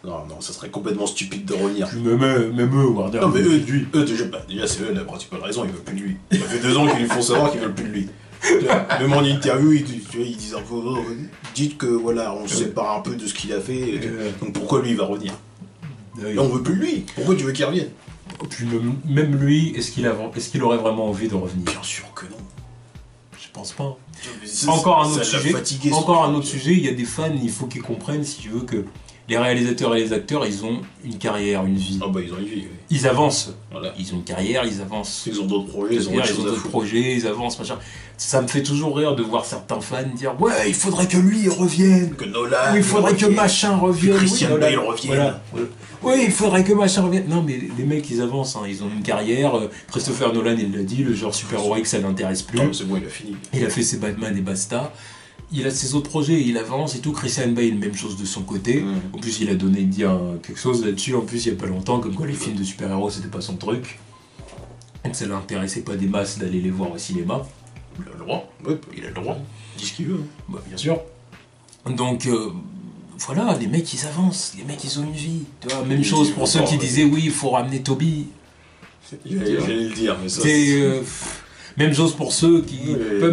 non, ça serait complètement stupide de revenir. Même eux, Warner. Non, mais eux déjà c'est eux la principale raison, ils veulent plus de lui. Ça fait 2 ans qu'ils lui font savoir qu'ils veulent plus de lui. Même en interview, ils disent un peu, dites que voilà, on se sépare un peu de ce qu'il a fait, donc pourquoi lui il va revenir? Et on veut plus de lui, pourquoi tu veux qu'il revienne? Puis même lui, est-ce qu'il aurait vraiment envie de revenir? Bien sûr que non. Je pense pas. Encore un autre sujet, il y a des fans, il faut qu'ils comprennent, si tu veux, que les réalisateurs et les acteurs, ils ont une carrière, une vie. Ah bah ils ont une vie, oui. Ils avancent. Voilà. Ils ont une carrière, ils avancent. Ils ont d'autres projets, ils ont d'autres projets, ils avancent, machin. Ça me fait toujours rire de voir certains fans dire ouais, il faudrait que lui revienne. Que Nolan. Oui, il faudrait que machin revienne. Que Christian Bale revienne. Voilà. Oui, il faudrait que machin revienne. Non, mais les mecs, ils avancent, hein. Ils ont une carrière. Christopher Nolan, il l'a dit, le genre super-héroïque, ça l'intéresse plus. Non, c'est bon, il a fini. Il a fait ses Batman et basta. Il a ses autres projets, il avance et tout. Christian Bale, même chose de son côté. En plus, il a donné quelque chose là-dessus. En plus, il y a pas longtemps, comme quoi les films de super-héros, c'était pas son truc. Donc ça l'intéressait pas des masses d'aller les voir au cinéma. Il a le droit. Ouais, Il a le droit. dis ce qu'il veut. Bah, bien sûr. Donc, voilà, les mecs, ils avancent. Les mecs, ils ont une vie. Tu vois, même chose pour ceux qui disaient, oui, il faut ramener Toby. J'allais le dire, mais ça... Même chose pour ceux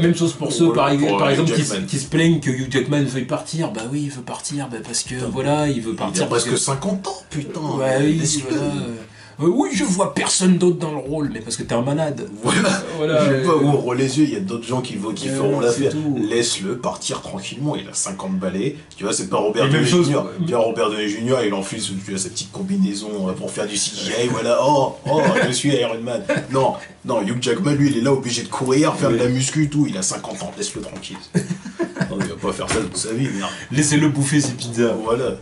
même chose pour ceux, par exemple, qui se plaignent que Hugh Jackman veuille partir. Bah oui, il veut partir, parce que, voilà, il veut partir. Il a presque 50 ans, putain. Ouais, oui, voilà. Oui, je vois personne d'autre dans le rôle, mais parce que t'es un malade. Voilà. Je vais pas ouvre les yeux, il y a d'autres gens qui feront l'affaire. Laisse-le partir tranquillement, il a 50 balais. Tu vois, c'est pas Robert Downey Jr. Tu vois, Robert Downey Jr., il enfile sa petite combinaison pour faire du CGI, voilà. Oh, je suis Iron Man. Non, Hugh Jackman, lui, il est là obligé de courir, faire de la muscu, tout. Il a 50 ans, laisse-le tranquille. Non, il va pas faire ça toute sa vie, merde. Laissez-le bouffer ses pizzas. Voilà.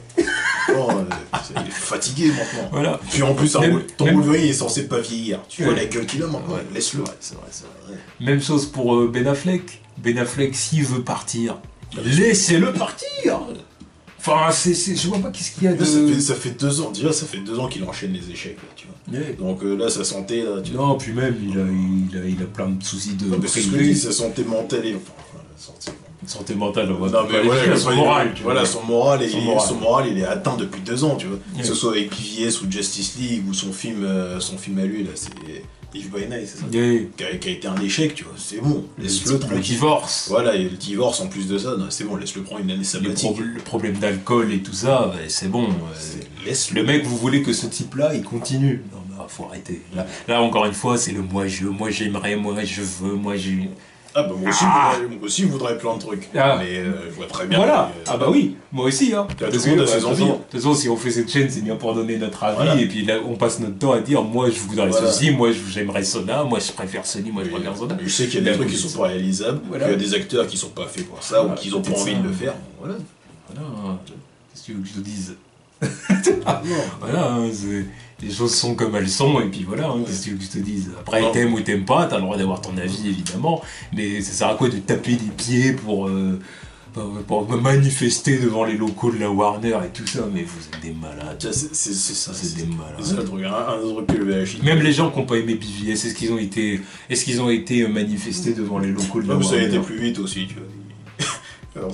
Il est fatigué maintenant. Voilà. Puis en plus, ton Wolverine est censé pas vieillir. Tu vois la gueule qu'il a maintenant. Laisse-le. C'est vrai. Même chose pour Ben Affleck. Ben Affleck, s'il veut partir, laissez-le partir. Enfin, je vois pas qu'est-ce qu'il y a de... Ça fait 2 ans. Déjà, ça fait 2 ans qu'il enchaîne les échecs, là, tu vois. Yeah. Donc là, sa santé, là... Non, puis même, il a plein de soucis de... Non, mais c'est ce que je dis, sa santé mentale et... Santé mentale, on va Non, mais voilà, son moral. Voilà, son moral, Son moral. il est atteint depuis 2 ans, tu vois. Ouais. Que ce soit avec PVS ou Justice League ou son film à lui, là, c'est Live by Night, c'est ça Ouais. qui a été un échec, tu vois. C'est bon, laisse-le Le tranquille. divorce. Voilà, et le divorce en plus de ça, non, c'est bon, laisse-le prendre une année sabbatique. Le problème d'alcool et tout ça, c'est bon. Laisse-le. Le mec, vous voulez que ce type-là, il continue. Non, mais faut arrêter. Là, encore une fois, c'est le moi j'aimerais, moi je veux, moi j'ai. Ah bah moi aussi je voudrais plein de trucs. Ah. Mais je vois très bien. Voilà. que, Ah bah oui, moi aussi. Hein. Tout le monde a ses envies. De toute façon, si on fait cette chaîne, c'est bien pour donner notre avis. Voilà. Et puis là, on passe notre temps à dire, moi je voudrais Voilà. ceci, moi j'aimerais cela, moi je préfère ceci, moi je préfère cela. Je sais qu'il y a des trucs qui sont pas réalisables, Voilà. qu'il y a des acteurs qui sont pas faits pour ça, Voilà, ou qui ont pas peut-être envie ça. de le faire. Voilà. Voilà. Qu'est-ce que tu veux que je te dise? Non. Voilà, hein, les choses sont comme elles sont, et puis voilà, hein, qu'est-ce que tu veux que je te dise? Après, Non. t'aimes ou t'aimes pas, t'as le droit d'avoir ton avis, évidemment, mais ça sert à quoi de taper des pieds pour manifester devant les locaux de la Warner et tout ça? Mais vous êtes des malades. C'est ça. C'est des malades. C'est un truc, un autre truc que le VHI. Même les gens qui n'ont pas aimé BVS, est-ce qu'ils ont été manifestés devant les locaux de la Même ça a Warner? été plus vite aussi, tu vois. Alors,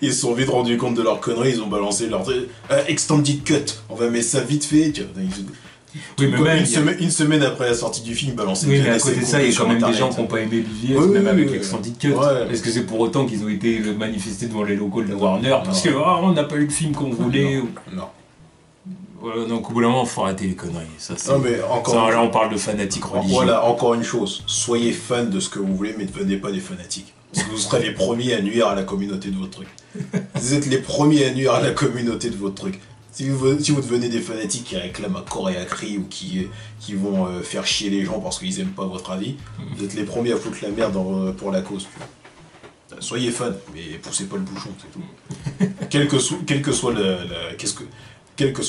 ils se sont vite rendus compte de leur connerie, ils ont balancé leur extended cut. On va mettre ça vite fait, tu vois. Oui, mais même, Une semaine après la sortie du film, ils balançaient oui, déjà mais à des côté de scènes ça, il y a coupées quand même sur des gens Internet. qui n'ont pas aimé BVS, Oui, même oui, avec oui, l'Extended Cut. ouais. Est-ce que c'est pour autant qu'ils ont été manifestés devant les locaux de la Warner parce que on n'a pas eu le film qu'on voulait? Non. Voilà, donc au bout d'un moment, il faut arrêter les conneries. Ça, Non, mais encore. ça, là, on parle de fanatiques religieux. Voilà, encore une chose. Soyez fans de ce que vous voulez, mais ne devenez pas des fanatiques. Parce que vous serez les premiers à nuire à la communauté de votre truc. Vous êtes les premiers à nuire à la communauté de votre truc. Si vous devenez des fanatiques qui réclament à corps et à cri ou qui vont faire chier les gens parce qu'ils aiment pas votre avis, vous êtes les premiers à foutre la merde pour la cause. Tu vois. Soyez fans, mais poussez pas le bouchon, c'est tout. quel que soit quel que soit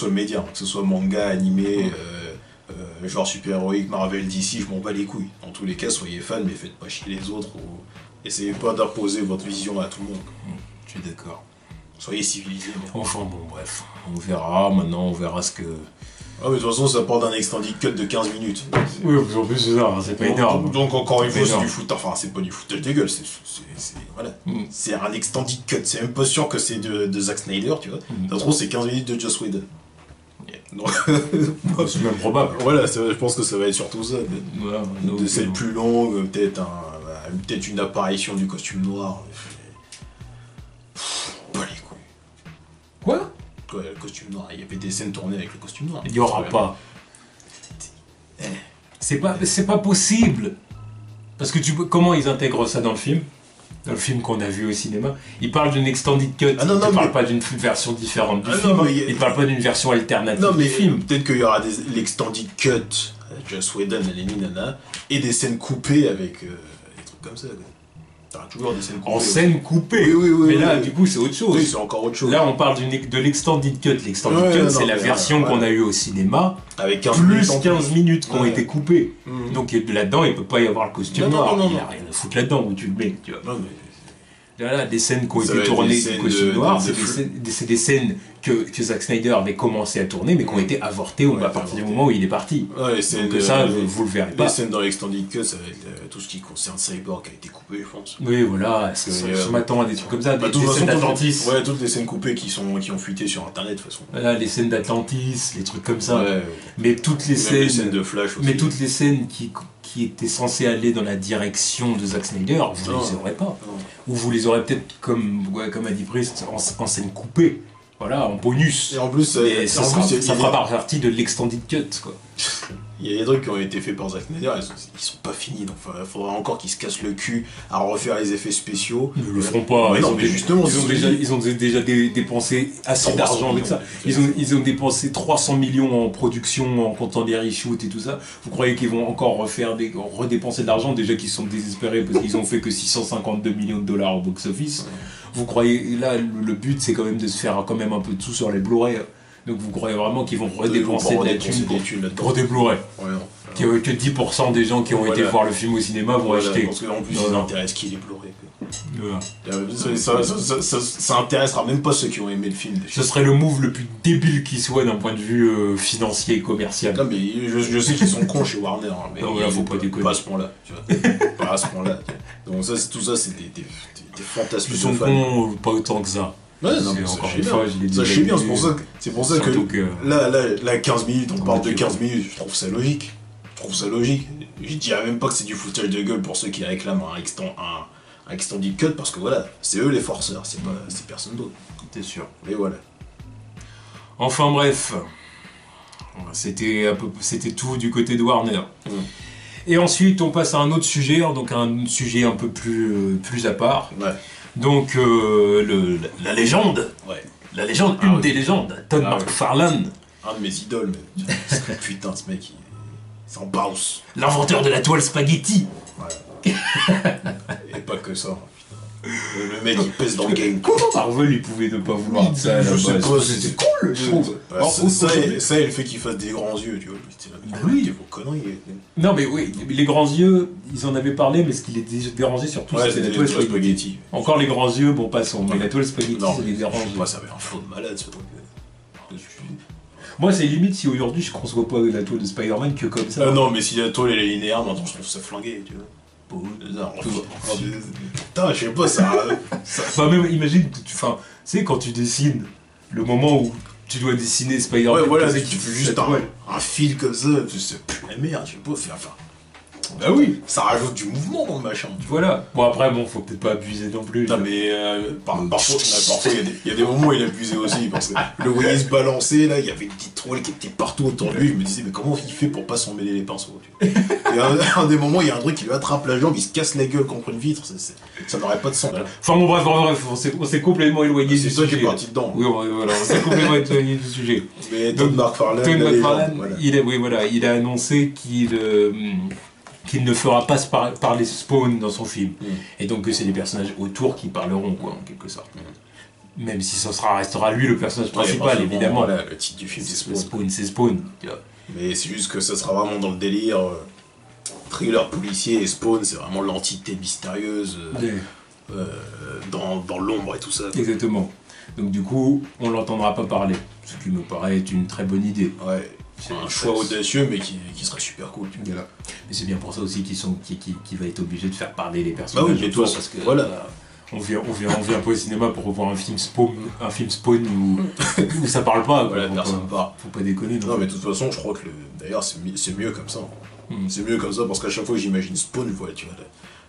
le média, que ce soit manga, animé, genre super-héroïque, Marvel, DC, je m'en bats les couilles. Dans tous les cas, soyez fans, mais faites pas chier les autres ou essayez pas d'imposer votre vision à tout le monde. Je suis d'accord. Soyez civilisés. Mais... Enfin bon, bref. On verra, maintenant, on verra ce que... Ah, mais de toute façon, ça part d'un extended cut de 15 minutes. Oui, en plus, c'est ça, hein, c'est pas énorme. Donc encore une C'est fois, c'est énorme. du foutage. Enfin, c'est pas du foutage de gueule, voilà. C'est un extended cut. C'est même pas sûr que c'est de Zack Snyder, tu vois. Ça se trouve, c'est 15 minutes de Joss Whedon. Donc, C'est même probable. voilà, je pense que ça va être surtout ça. Voilà, De celle plus longue, peut-être une apparition du costume noir. Pas les couilles. Quoi? Quoi, le costume noir, il y avait des scènes tournées avec le costume noir. Il n'y aura pas. C'est pas possible. Parce que comment ils intègrent ça dans le film? Dans le film qu'on a vu au cinéma, ils parlent d'une extended cut. Ah non, non, ils parlent mais- pas d'une version différente du Ah film. non, mais Ils parlent pas d'une version alternative Non, mais du film. peut-être qu'il y aura l'extended cut, Joss Whedon, Lenny Nana, et des scènes coupées avec des trucs comme ça. Quoi. T'auras toujours des scènes coupées. En aussi. scène coupée. Oui, Mais là, oui. du coup, c'est autre chose. Oui, c'est encore autre chose. Là, on parle de l'extended cut. L'extended Ouais, cut, non, c'est la mais, version ouais. qu'on a eue au cinéma, Avec 15 plus minutes en 15 minutes qui ont Ouais. été coupées. Mhm. Donc là-dedans, il peut pas y avoir le costume Non, non, noir. non, Il non. a rien à foutre là-dedans où tu le mets. Tu vois. Non, mais... Là, des scènes qui ont Ça été va être tournées des du scènes costume de- noir, de- c'est des scènes que Zack Snyder avait commencé à tourner, mais qui ont été avortées Ouais, à partir du avortées. moment où il est parti. Ouais, les scènes, Donc ça, vous le verrez les pas. scènes dans l'extended cut, ça va être tout ce qui concerne Cyborg qui a été coupé, je pense. Oui, voilà, C'est, je m'attends à des trucs comme ça, Bah, des de toute scènes façon, d'Atlantis. Ouais, toutes les scènes coupées qui ont fuité sur internet, de toute façon. Voilà, les scènes d'Atlantis, les trucs comme ça. Ouais, Mais toutes les même les scènes, scènes de Flash aussi. mais toutes les scènes qui étaient censées aller dans la direction de Zack Snyder, vous Non. les aurez pas. Non. Ou vous les aurez peut-être, comme a dit Priest, en scène coupée. Voilà, en bonus. Et en plus, Mais ça, en sera, plus, il y a- ça fera partie de l'extended cut, quoi. il y a des trucs qui ont été faits par Zack Snyder, ils sont pas finis, donc il faudra encore qu'ils se cassent le cul à refaire les effets spéciaux. Ils ne le feront pas. Ouais, ils, non, ont mais dé- justement, ils ont c'est déjà, ce que je ils ont déjà dépensé assez 300 d'argent avec ça. millions. Ils ont dépensé 300 millions en production, en comptant des reshoots et tout ça. Vous croyez qu'ils vont encore redépenser de l'argent, déjà qu'ils sont désespérés parce qu'ils ont fait que 652 millions de dollars au box-office. Vous croyez, là, le but, c'est quand même de se faire quand même un peu de sous sur les Blu-ray. Donc vous croyez vraiment qu'ils vont redépenser de la thune pour des Blu-ray, Ouais, non. que 10% des gens qui ont été Voilà. voir le film au cinéma vont Voilà, acheter. parce qu'en plus, Non, ils non. intéressent qui les Blu-ray. quoi. Voilà. Ça intéressera même pas ceux qui ont aimé le film. déjà. Ce serait le move le plus débile qui soit d'un point de vue financier et commercial. Non, mais je sais qu'ils sont cons chez Warner, hein, mais Non, voilà, faut pas déconner. pas à ce point-là. Tu vois. Pas à ce point-là. Donc ça, tout ça, c'est des fantasmes Ils de sont fans. cons, pas autant que ça. Ouais, non, C'est mais ça, encore je une sais fois, bien. je l'ai dit. Ça, je sais bien, c'est pour ça que, Surtout que- là, 15 minutes, on parle de tu 15 minutes, je trouve ça logique. Je trouve ça logique. Je dirais même pas que c'est du foutage de gueule pour ceux qui réclament un extended cut, parce que voilà, c'est eux les forceurs, c'est personne d'autre. T'es sûr. Mais voilà. Enfin bref, c'était tout du côté de Warner. Mm. Et ensuite, on passe à un autre sujet, hein, donc un sujet un peu plus à part. Ouais. Donc, la légende, Ouais. une oui. des légendes, Todd Ah oui. McFarlane, Un de mes idoles, mais putain, ce mec, il s'en bounce. l'inventeur de la toile spaghetti. Et pas que ça. Putain. Le mec, il pèse dans le game. Comment Marvel, il pouvait ne pas vouloir de ça à la Je sais base? pas, C'était cool, je trouve. Ouais, Alors, ça, et le fait qu'il fasse des grands yeux, tu vois. Oui. Vos conneries. Non, mais oui, les grands yeux, ils en avaient parlé, mais ce qui les dérangeait surtout, Ouais, c'était la c'était toile les toiles spaghetti. spaghetti. Encore les grands yeux, bon, passons, mais la toile spaghetti, Non, ça les je dérange. sais pas, ça avait un flow de malade, ce truc. Moi, c'est limite si aujourd'hui je conçois pas la toile de Spider-Man que comme ça. Non, mais si la toile elle est linéaire, maintenant je trouve ça flingué, tu vois. Putain, je sais pas, ça. Bah, même, imagine, enfin, tu sais, quand tu dessines, le moment où tu dois dessiner Spider-Man, Ouais, voilà, tu sais tu qu'il fais fait juste la toile. un fil comme ça, c'est la merde, je sais pas, enfin. Bah oui, Ça rajoute du mouvement dans le machin. Tu vois. voilà. Bon, après, bon, faut peut-être pas abuser non plus. Non, mais parfois, il y a des moments où il abusait aussi, parce que le voyait se balancer, là, il y avait une petite toile qui était partout autour de lui, je me disais, mais comment il fait pour pas s'en mêler les pinceaux, tu vois. Et un des moments, il y a un truc qui lui attrape la jambe, il se casse la gueule contre une vitre, ça n'aurait pas de sens. Enfin, bon, bref, on s'est complètement éloigné C'est du toi qui sujet. es parti dedans. Oui, voilà, on s'est complètement éloigné du sujet. Mais Donc, Todd McFarlane, Todd la McFarlane, légende, voilà. il a annoncé qu'il ne fera pas parler Spawn dans son film. Et donc que c'est les personnages autour qui parleront, quoi, en quelque sorte. Même si ça restera lui le personnage principal, évidemment. Voilà, le titre du film, c'est Spawn. C'est Spawn. Tu vois. Mais c'est juste que ça sera vraiment dans le délire thriller policier, et Spawn, c'est vraiment l'entité mystérieuse dans l'ombre et tout ça. Exactement. Donc du coup, on l'entendra pas parler. Ce qui me paraît être une très bonne idée. Ouais, c'est un choix audacieux, mais qui serait super cool. Tu vois. Voilà. Mais c'est bien pour ça aussi qu'il va être obligé de faire parler les personnages. Bah oui, mais autour, toi, parce que voilà. on vient pas au cinéma pour revoir un film Spawn où ça parle pas. Voilà, Faut personne pas, parle. faut pas déconner. Non, mais de toute façon, je crois que d'ailleurs, c'est mieux comme ça. C'est mieux comme ça parce qu'à chaque fois que j'imagine Spawn, tu vois,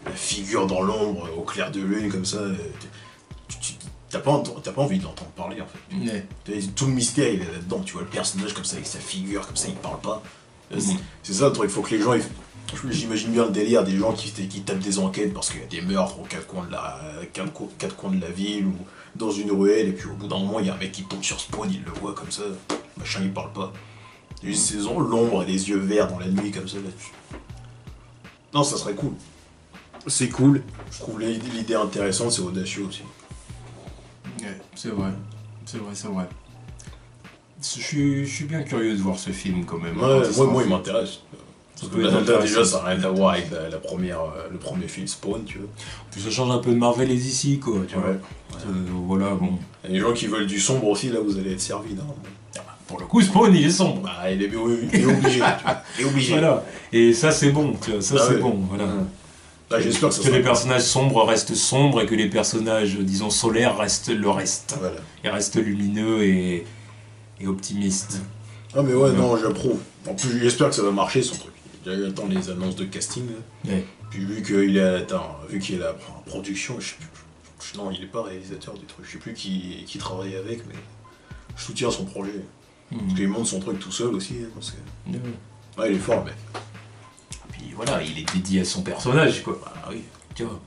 la figure dans l'ombre, au clair de lune, comme ça, t'as pas envie de l'entendre parler en fait. Ouais. Tout le mystère il est là-dedans, tu vois, le personnage comme ça, avec sa figure, comme ça, il parle pas. C'est ça le truc, il faut que les gens. J'imagine bien le délire des gens qui tapent des enquêtes parce qu'il y a des meurtres aux quatre coins de la ville ou dans une ruelle, et puis au bout d'un moment, il y a un mec qui tombe sur Spawn, il le voit comme ça, machin, il parle pas. Il y a une saison, l'ombre et les yeux verts dans la nuit, comme ça, là-dessus. Non, ça serait cool. C'est cool. Je trouve l'idée intéressante, c'est audacieux aussi. Ouais, c'est vrai. Je suis bien curieux de voir ce film quand même. Ouais, moi il m'intéresse. Ça Parce peut que être là, intéressant. déjà, ça n'a rien à voir avec le premier film Spawn, tu vois. Puis ça change un peu de Marvel et DC, quoi. Tu vois. Ouais. Voilà, bon. Et les gens qui veulent du sombre aussi, là, vous allez être servis, non? Pour le coup, Spawn, il est sombre. Bah, il est obligé, tu vois. Il est obligé. Voilà. Et ça, c'est bon. Tu vois. Ça, Ah c'est ouais. bon. Voilà. Bah, j'espère que ça Que les sera. personnages sombres restent sombres et que les personnages, disons, solaires restent le reste. Voilà. Ils restent lumineux et optimistes. Ah, mais ouais, non, j'approuve. En plus, j'espère que ça va marcher, son truc. J'attends les annonces de casting, là. Ouais. Puis vu qu'il est en production, je sais plus. Non, il est pas réalisateur du truc. Je sais plus qui travaille avec, mais je soutiens son projet. Parce qu'il monte son truc tout seul aussi. Parce que... Ouais. Ouais, il est fort, mec. Puis voilà, il est dédié à son personnage, quoi. Ah oui. Tu vois.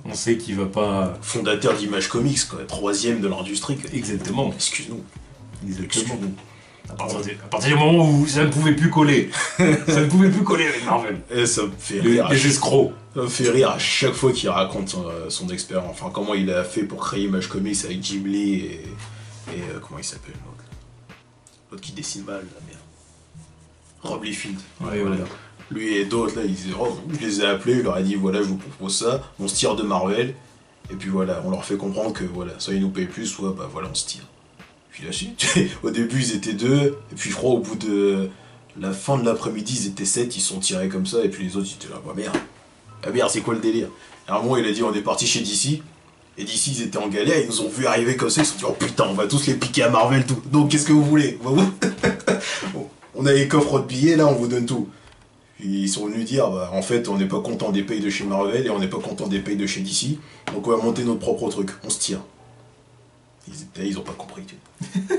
On sait qu'il va pas. Fondateur d'Image Comics, quoi. 3ème de l'industrie. Quoi. Exactement. Excuse-nous. Exactement. À partir du moment où ça ne pouvait plus coller. Ça ne pouvait plus coller avec Marvel. Et ça me fait rire. Les escrocs. Ça me fait rire à chaque fois qu'il raconte son expérience. Enfin, comment il a fait pour créer Image Comics avec Jim Lee et comment il s'appelle l'autre? L'autre qui dessine mal, la merde. Rob Liefeld. Ouais, voilà. Lui et d'autres, là, ils disaient, oh, je les ai appelés, je leur ai dit, voilà, je vous propose ça, on se tire de Marvel, et puis voilà, on leur fait comprendre que, voilà, soit ils nous payent plus, soit, bah voilà, on se tire. Puis là, au début, ils étaient 2, et puis je crois, au bout de la fin de l'après-midi, ils étaient 7, ils se sont tirés comme ça, et puis les autres, ils étaient là, bah merde. Ah merde, c'est quoi le délire? À un moment, il a dit on est parti chez DC. Et DC, ils étaient en galère, ils nous ont vu arriver comme ça, ils se sont dit oh putain, on va tous les piquer à Marvel, tout. Donc qu'est-ce que vous voulez? On a les coffres de billets, là, on vous donne tout. Puis ils sont venus dire bah, en fait, on n'est pas content des payes de chez Marvel et on n'est pas content des payes de chez DC. Donc on va monter notre propre truc, on se tire. Ils ont pas compris, tu vois.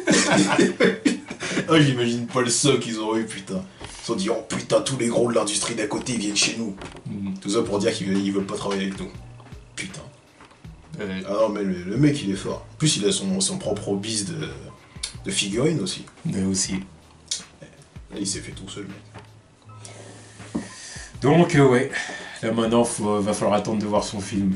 Oh, j'imagine pas le soc qu'ils ont eu, putain. Ils se sont dit, oh putain, tous les gros de l'industrie d'à côté, ils viennent chez nous. Tout ça pour dire qu'ils veulent pas travailler avec nous. Putain. Ah non, mais le mec, il est fort. En plus, il a son propre biz de figurines aussi. Mais aussi. Là, il s'est fait tout seul, mec. Donc, ouais. Là, maintenant, va falloir attendre de voir son film.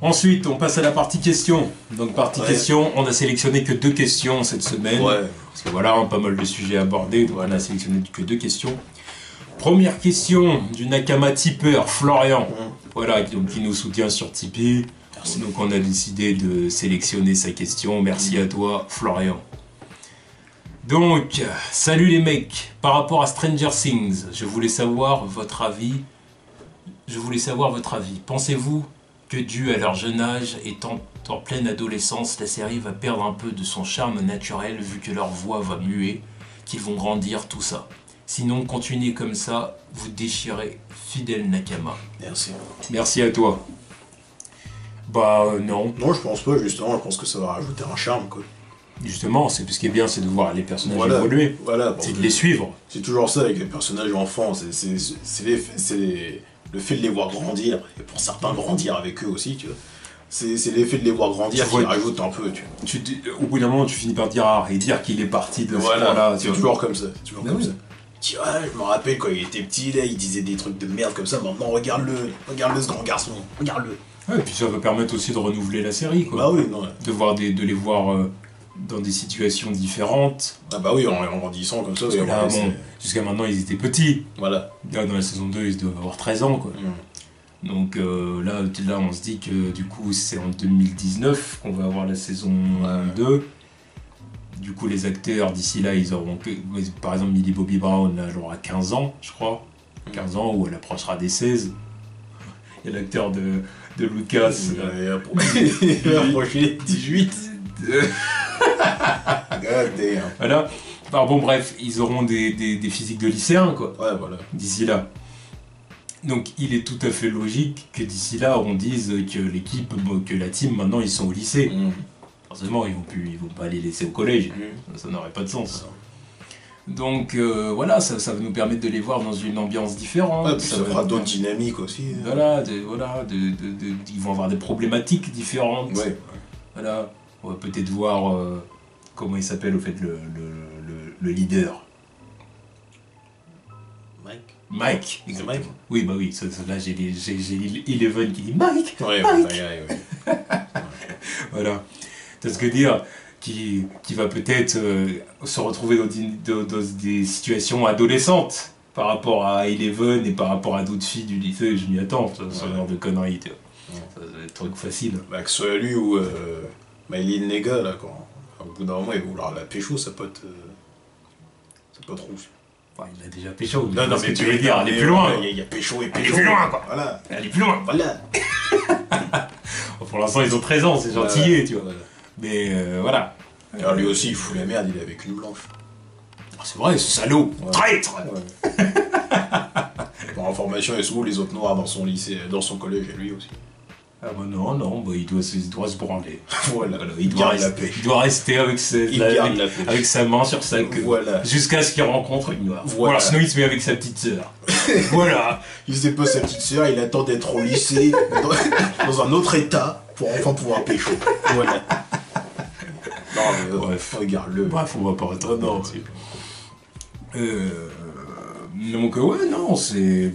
Ensuite, on passe à la partie questions. Donc, partie questions, on a sélectionné que 2 questions cette semaine. Ouais. Parce que voilà, pas mal de sujets abordés. Donc, on a sélectionné que 2 questions. Première question du Nakama tipeur, Florian. Voilà, donc, qui nous soutient sur Tipeee. Merci. Donc, on a décidé de sélectionner sa question. Merci à toi, Florian. Donc, salut les mecs. Par rapport à Stranger Things, je voulais savoir votre avis. Pensez-vous que dû à leur jeune âge, étant en pleine adolescence, la série va perdre un peu de son charme naturel vu que leur voix va muer, qu'ils vont grandir, tout ça. Sinon, continuez comme ça, vous déchirez, fidèle Nakama. Merci. Merci à toi. Bah non. Non, je pense pas, justement, je pense que ça va rajouter un charme, quoi. Justement, ce qui est bien, c'est de voir les personnages Voilà, évoluer. Voilà, c'est de les suivre. C'est toujours ça avec les personnages enfants, c'est le fait de les voir grandir, et pour certains grandir avec eux aussi, tu vois. C'est l'effet de les voir grandir qui rajoute un peu, tu vois. Au bout d'un moment, tu finis par te dire, et dire qu'il est parti de voilà, ce point-là. C'est toujours comme ça, c'est toujours comme ça. Tu vois, je me rappelle quand il était petit, là, il disait des trucs de merde comme ça, maintenant regarde-le ce grand garçon, regarde-le. Ouais, et puis ça va permettre aussi de renouveler la série, quoi. Bah oui, non. De les voir dans des situations différentes. Ah bah oui, en grandissant comme ça. Parce que là, jusqu'à maintenant, ils étaient petits. Voilà. Là, dans la saison 2, ils doivent avoir 13 ans, quoi. Donc là, on se dit que du coup, c'est en 2019 qu'on va avoir la saison 2. Du coup, les acteurs, d'ici là, ils auront... Par exemple, Millie Bobby Brown, là, elle aura 15 ans, je crois. 15 ans, où elle approchera des 16. Il y a l'acteur de Lucas. Il va approcher 18. Voilà. Alors bon, bref, ils auront des physiques de lycéens, quoi. Ouais, voilà. D'ici là. Donc, il est tout à fait logique que d'ici là, on dise que l'équipe, que la team, maintenant, ils sont au lycée. Forcément, ils vont pas les laisser au collège. Ça n'aurait pas de sens. Donc, voilà, ça va nous permettre de les voir dans une ambiance différente. Ouais, ça fera d'autres dynamiques aussi. Voilà, ils vont avoir des problématiques différentes. Ouais. Voilà, on va peut-être voir comment il s'appelle au fait le leader. Mike, exactement. Mike. Oui, bah oui, là j'ai Eleven qui dit Mike. Ouais, Mike. Ouais. Voilà, t'as ce que dire, qui va peut-être se retrouver dans des situations adolescentes par rapport à Eleven et par rapport à d'autres filles du lycée. Je m'y attends, ce genre de conneries, tu vois. Ça va être un truc facile. Bah, que ce soit lui ou Maïline Nega, là, quand au bout d'un moment il va vouloir la pécho, ça peut être rouge. Enfin, il a déjà pécho. Non, mais tu veux dire, aller plus loin. Il y a pécho et pécho. Aller plus loin, quoi. Voilà. Aller plus loin. Voilà. Pour l'instant, ils ont 13 ans, c'est gentillé, tu vois. Voilà. Mais voilà. Alors lui aussi, il fout la merde, il est avec une blanche. C'est vrai, ce salaud. Ouais. Traître. Ouais. Pour information, il y a souvent les autres noirs dans son lycée, dans son collège, et lui aussi. Ah bah non, bah, il doit se branler. Voilà. Il doit rester avec sa main sur sa queue. Voilà. Jusqu'à ce qu'il rencontre une noire. Voilà. Alors sinon, il se met avec sa petite sœur. Voilà. Il sait pas sa petite sœur, il attend d'être au lycée, dans un autre état, pour enfin pouvoir pécho. Voilà. Non, mais bref. Regarde-le. Bref, on va pas rester là-dessus. Donc, ouais, non, c'est...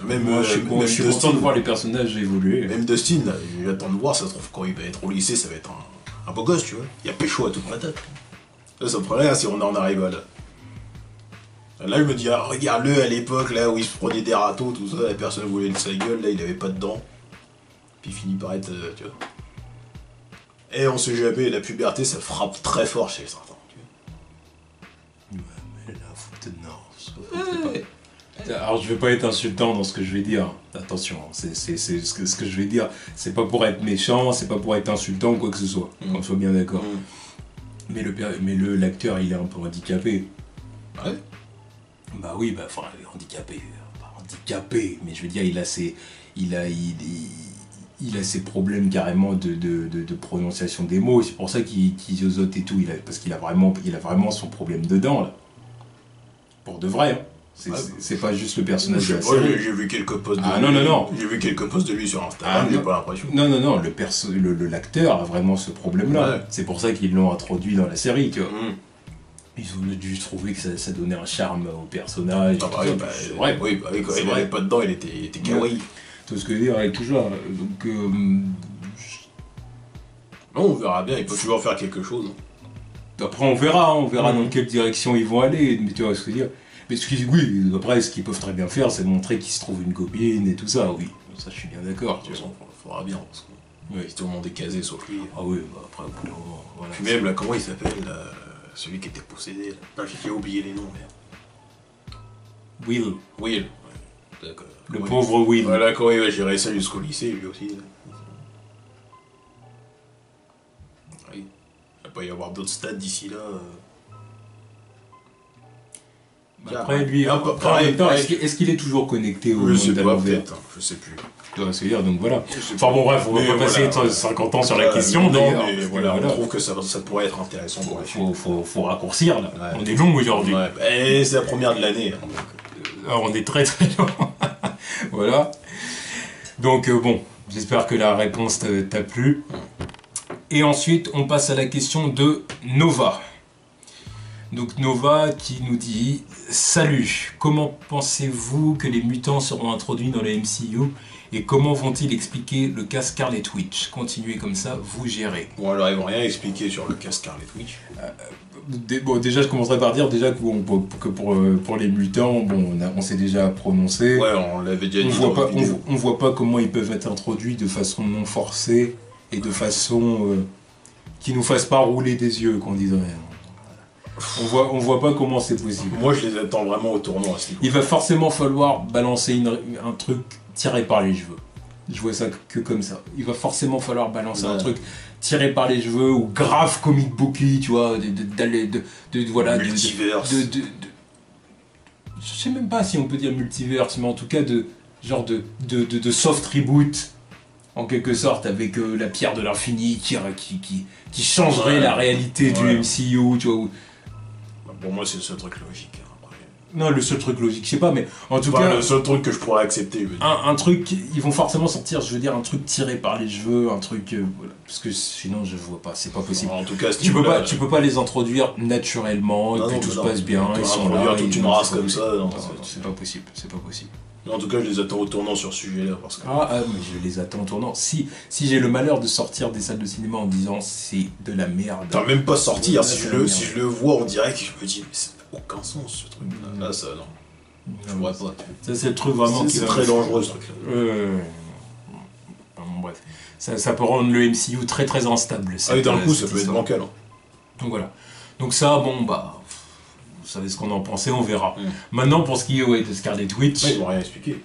Même, moi, je suis content de voir les personnages évoluer. Même Dustin, là, j'attends de voir, ça se trouve, quand il va être au lycée, ça va être un beau gosse, tu vois. Il y a pécho à toute patate. Là, ça me ferait rien si on en arrive à là. Là, je me dis, regarde-le à l'époque, là, où il se prenait des râteaux, tout ça, la personne voulait de sa gueule, là, il avait pas de dents. Puis il finit par être, tu vois. Et on sait jamais, la puberté, ça frappe très fort chez certains, tu vois. Ouais, mais là, faut peut-être... Non, Alors je vais pas être insultant dans ce que je vais dire. Attention, c'est ce que je vais dire. C'est pas pour être méchant, c'est pas pour être insultant ou quoi que ce soit. Qu'on soit bien d'accord. Mais l'acteur, il est un peu handicapé. Ouais. Bah oui, bah enfin, handicapé. Pas handicapé, mais je veux dire, il a ses problèmes carrément de prononciation des mots. C'est pour ça qu'il zozote et tout. Parce qu'il a vraiment son problème dedans, là. Pour de vrai, hein. C'est pas juste le personnage de la série. J'ai vu quelques posts de lui. Non. J'ai vu quelques posts de lui sur Instagram, j'ai pas l'impression. Non, l'acteur a vraiment ce problème-là. Ouais. C'est pour ça qu'ils l'ont introduit dans la série, tu vois. Ils ont dû trouver que ça donnait un charme au personnage. Ah bah oui, c'est vrai. Oui, bah oui, quand il n'avait pas dedans, il était kawaii. Tout ce que je veux dire avec toujours. Donc. Non, on verra bien, il peut toujours faire quelque chose. Après, on verra dans quelle direction ils vont aller. Mais tu vois ce que je veux dire. Mais oui, après, ce qu'ils peuvent très bien faire, c'est montrer qu'ils se trouvent une copine et tout ça, oui. Ça, je suis bien d'accord. De toute façon, il faudra bien, parce que si tout le monde est casé sauf lui. Ah oui, bah après, au bout d'un moment, voilà. Puis même, là, comment il s'appelle, celui qui était possédé, là. J'ai oublié les noms, mais... Will. Ouais. D'accord. Le pauvre Will. Voilà, quand il va gérer ça jusqu'au lycée, lui aussi. Oui. Il va pas y avoir d'autres stades d'ici là. Après, lui, en même temps, est-ce qu'il est toujours connecté au monde d'Alembert ? Je sais plus. Se dire, donc voilà. Enfin bon, bref, on va pas passer 50 ans sur la question. Non, mais voilà, on trouve que ça pourrait être intéressant pour la suite. Faut raccourcir, là. Ouais. On est long aujourd'hui. Ouais. Et c'est la première de l'année. Alors, on est très très long. Voilà. Donc bon, j'espère que la réponse t'a plu. Et ensuite, on passe à la question de Nova. Donc Nova qui nous dit « Salut, comment pensez-vous que les mutants seront introduits dans le MCU et comment vont-ils expliquer le cas Scarlet Witch ? Continuez comme ça, vous gérez. » Bon alors ils vont rien expliquer sur le cas Scarlet Witch. Bon, déjà je commencerai par dire déjà que pour les mutants, bon, on s'est déjà prononcé. Ouais, on l'avait déjà dit. On voit pas comment ils peuvent être introduits de façon non forcée et de façon qui nous fasse pas rouler des yeux, qu'on dirait. On voit pas comment c'est possible. Moi je les attends vraiment au tournant à ce niveau. Il va forcément falloir balancer un truc tiré par les cheveux. Je vois ça que comme ça. Il va forcément falloir balancer un truc tiré par les cheveux ou grave comic booky, tu vois, voilà, multiverse. Je sais même pas si on peut dire multiverse, mais en tout cas de soft reboot en quelque sorte avec la pierre de l'infini qui changerait la réalité du MCU, tu vois. Pour moi, c'est le seul truc logique. Après. Non, le seul truc logique, je sais pas, mais en tout cas... le seul truc que je pourrais accepter. Un truc, ils vont forcément sortir, je veux dire, un truc tiré par les cheveux, un truc... voilà, parce que sinon, je vois pas, c'est pas possible. En tout cas, tu peux pas les introduire naturellement, et puis tout se passe bien, ils sont là... toute une race comme ça, c'est pas possible, c'est pas possible. En tout cas, je les attends au tournant sur ce sujet-là. Parce que... mais je les attends au tournant. Si j'ai le malheur de sortir des salles de cinéma en disant c'est de la merde. T'as même pas sorti, si je le vois en direct, je me dis, mais ça n'a aucun sens ce truc-là. Là, ça, non. Je vois pas. Ça, c'est le truc vraiment qui c'est très dangereux ce truc-là. Bref. Ça peut rendre le MCU très très instable. Ah oui, d'un coup, ça peut être bancal. Donc voilà. Donc ça, bon, bah. Vous savez ce qu'on en pensait, on verra. Maintenant, pour ce qui est de Scarlet Witch... ils vont rien expliquer.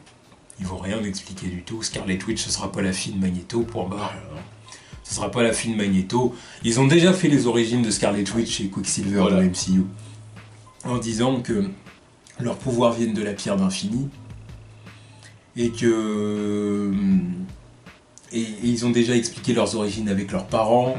Ils vont rien expliquer du tout. Scarlet Witch, ce sera pas la fille de Magneto, point barre. Ce sera pas la fille de Magneto. Ils ont déjà fait les origines de Scarlet Witch et Quicksilver dans le MCU. En disant que leurs pouvoirs viennent de la pierre d'infini. Et que... Et ils ont déjà expliqué leurs origines avec leurs parents,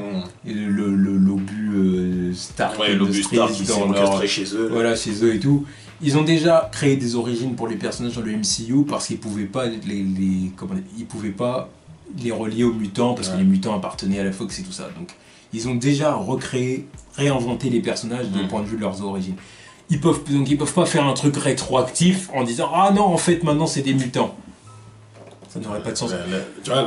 et l'obus Stark, l'obus Stark qui s'est encastré chez eux. Voilà, chez eux et tout. Ils ont déjà créé des origines pour les personnages dans le MCU parce qu'ils pouvaient pas ils pouvaient pas les relier aux mutants parce que les mutants appartenaient à la Fox et tout ça. Donc ils ont déjà réinventé les personnages du point de vue de leurs origines. Ils peuvent pas faire un truc rétroactif en disant ah non en fait maintenant c'est des mutants. Ça n'aurait pas de sens.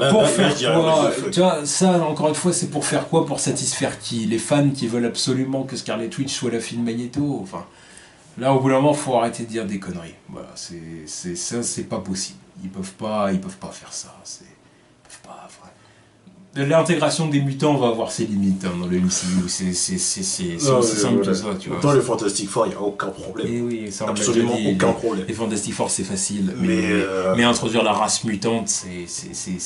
Pour faire quoi ? Tu vois, ça, encore une fois, c'est pour faire quoi ? Pour satisfaire qui ? Les fans qui veulent absolument que Scarlet Witch soit la fille de Magneto ? Enfin, là, au bout d'un moment, il faut arrêter de dire des conneries. Voilà, ça, c'est pas possible. Ils peuvent pas faire ça. Ils peuvent pas. l'intégration des mutants va avoir ses limites hein, dans le MCU. C'est aussi simple que ça, tu vois. Autant les Fantastic Four, il n'y a aucun problème. Et oui, ça, on l'a Absolument déjà dit, aucun problème. Les Fantastic Four, c'est facile. Mais, Mais introduire la race mutante, c'est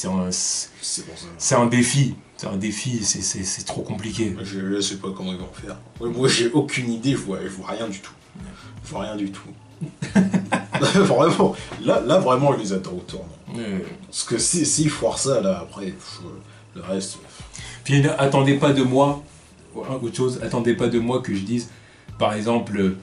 un, C'est pour ça. c'est un défi. C'est un défi, c'est trop compliqué. Je sais pas comment ils vont faire. Moi, j'ai aucune idée, je vois rien du tout. Je vois rien du tout. Vraiment, là, vraiment, je les attends au tournant. Parce que s'ils foirent ça, là, après, le reste... Puis attendez pas de moi, autre chose, attendez pas de moi que je dise, par exemple,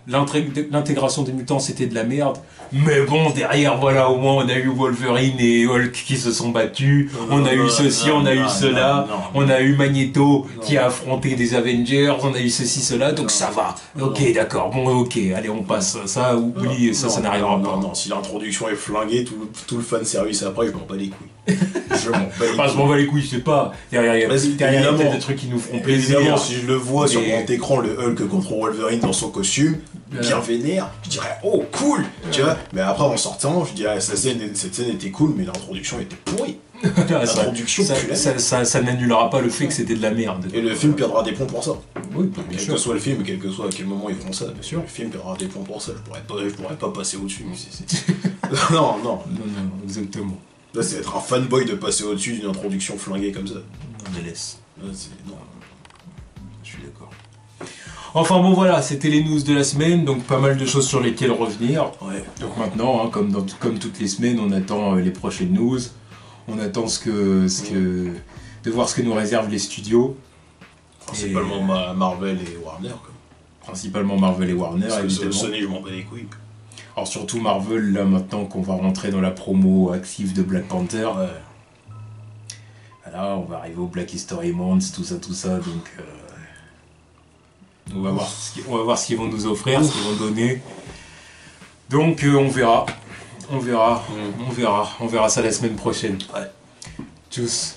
l'intégration des mutants c'était de la merde, mais bon, derrière, voilà, au moins on a eu Wolverine et Hulk qui se sont battus, on a eu ceci, on a eu cela, on a eu Magneto qui a affronté des Avengers, on a eu ceci, cela, donc ça va. Ok, d'accord, bon, ok, allez, on passe. Ça, oublie, ça n'arrivera pas. Non, si l'introduction est flinguée, tout le fanservice après, je m'en bats les couilles. Je m'en bats les Enfin, je couilles. m'en bats les couilles, je sais pas. Derrière, il y a peut-être des trucs qui nous feront plaisir. Évidemment, si je le vois sur Mais- grand écran, le Hulk contre Wolverine dans son costume, bien vénère, je dirais oh cool, tu vois. Mais après en sortant, je dirais cette scène était cool, mais l'introduction était pourrie. L'introduction pue la merde. ça n'annulera pas le fait que c'était de la merde. Et le film perdra des points pour ça. Oui, bien Quel sûr. que soit le film, quel que soit à quel moment ils feront ça, bien sûr. le film perdra des points pour ça. Je pourrais pas passer au-dessus. Non. Non, exactement. Là, c'est être un fanboy de passer au-dessus d'une introduction flinguée comme ça. On les laisse. Là, non. Je suis d'accord. Enfin bon voilà, c'était les news de la semaine, donc pas mal de choses sur lesquelles revenir. Ouais. Donc maintenant, hein, comme toutes les semaines, on attend les prochaines news. On attend de voir ce que nous réservent les studios. Principalement Marvel et Warner. Quoi. Principalement Marvel et Warner, Parce que évidemment. Sony, je m'en bats les couilles. Alors surtout Marvel, là maintenant qu'on va rentrer dans la promo active de Black Panther. Ouais. Voilà, on va arriver au Black History Month, tout ça, donc on va voir ce qu'ils vont nous offrir, ce qu'ils vont donner. Donc on verra ça la semaine prochaine. Ouais. Tchuss.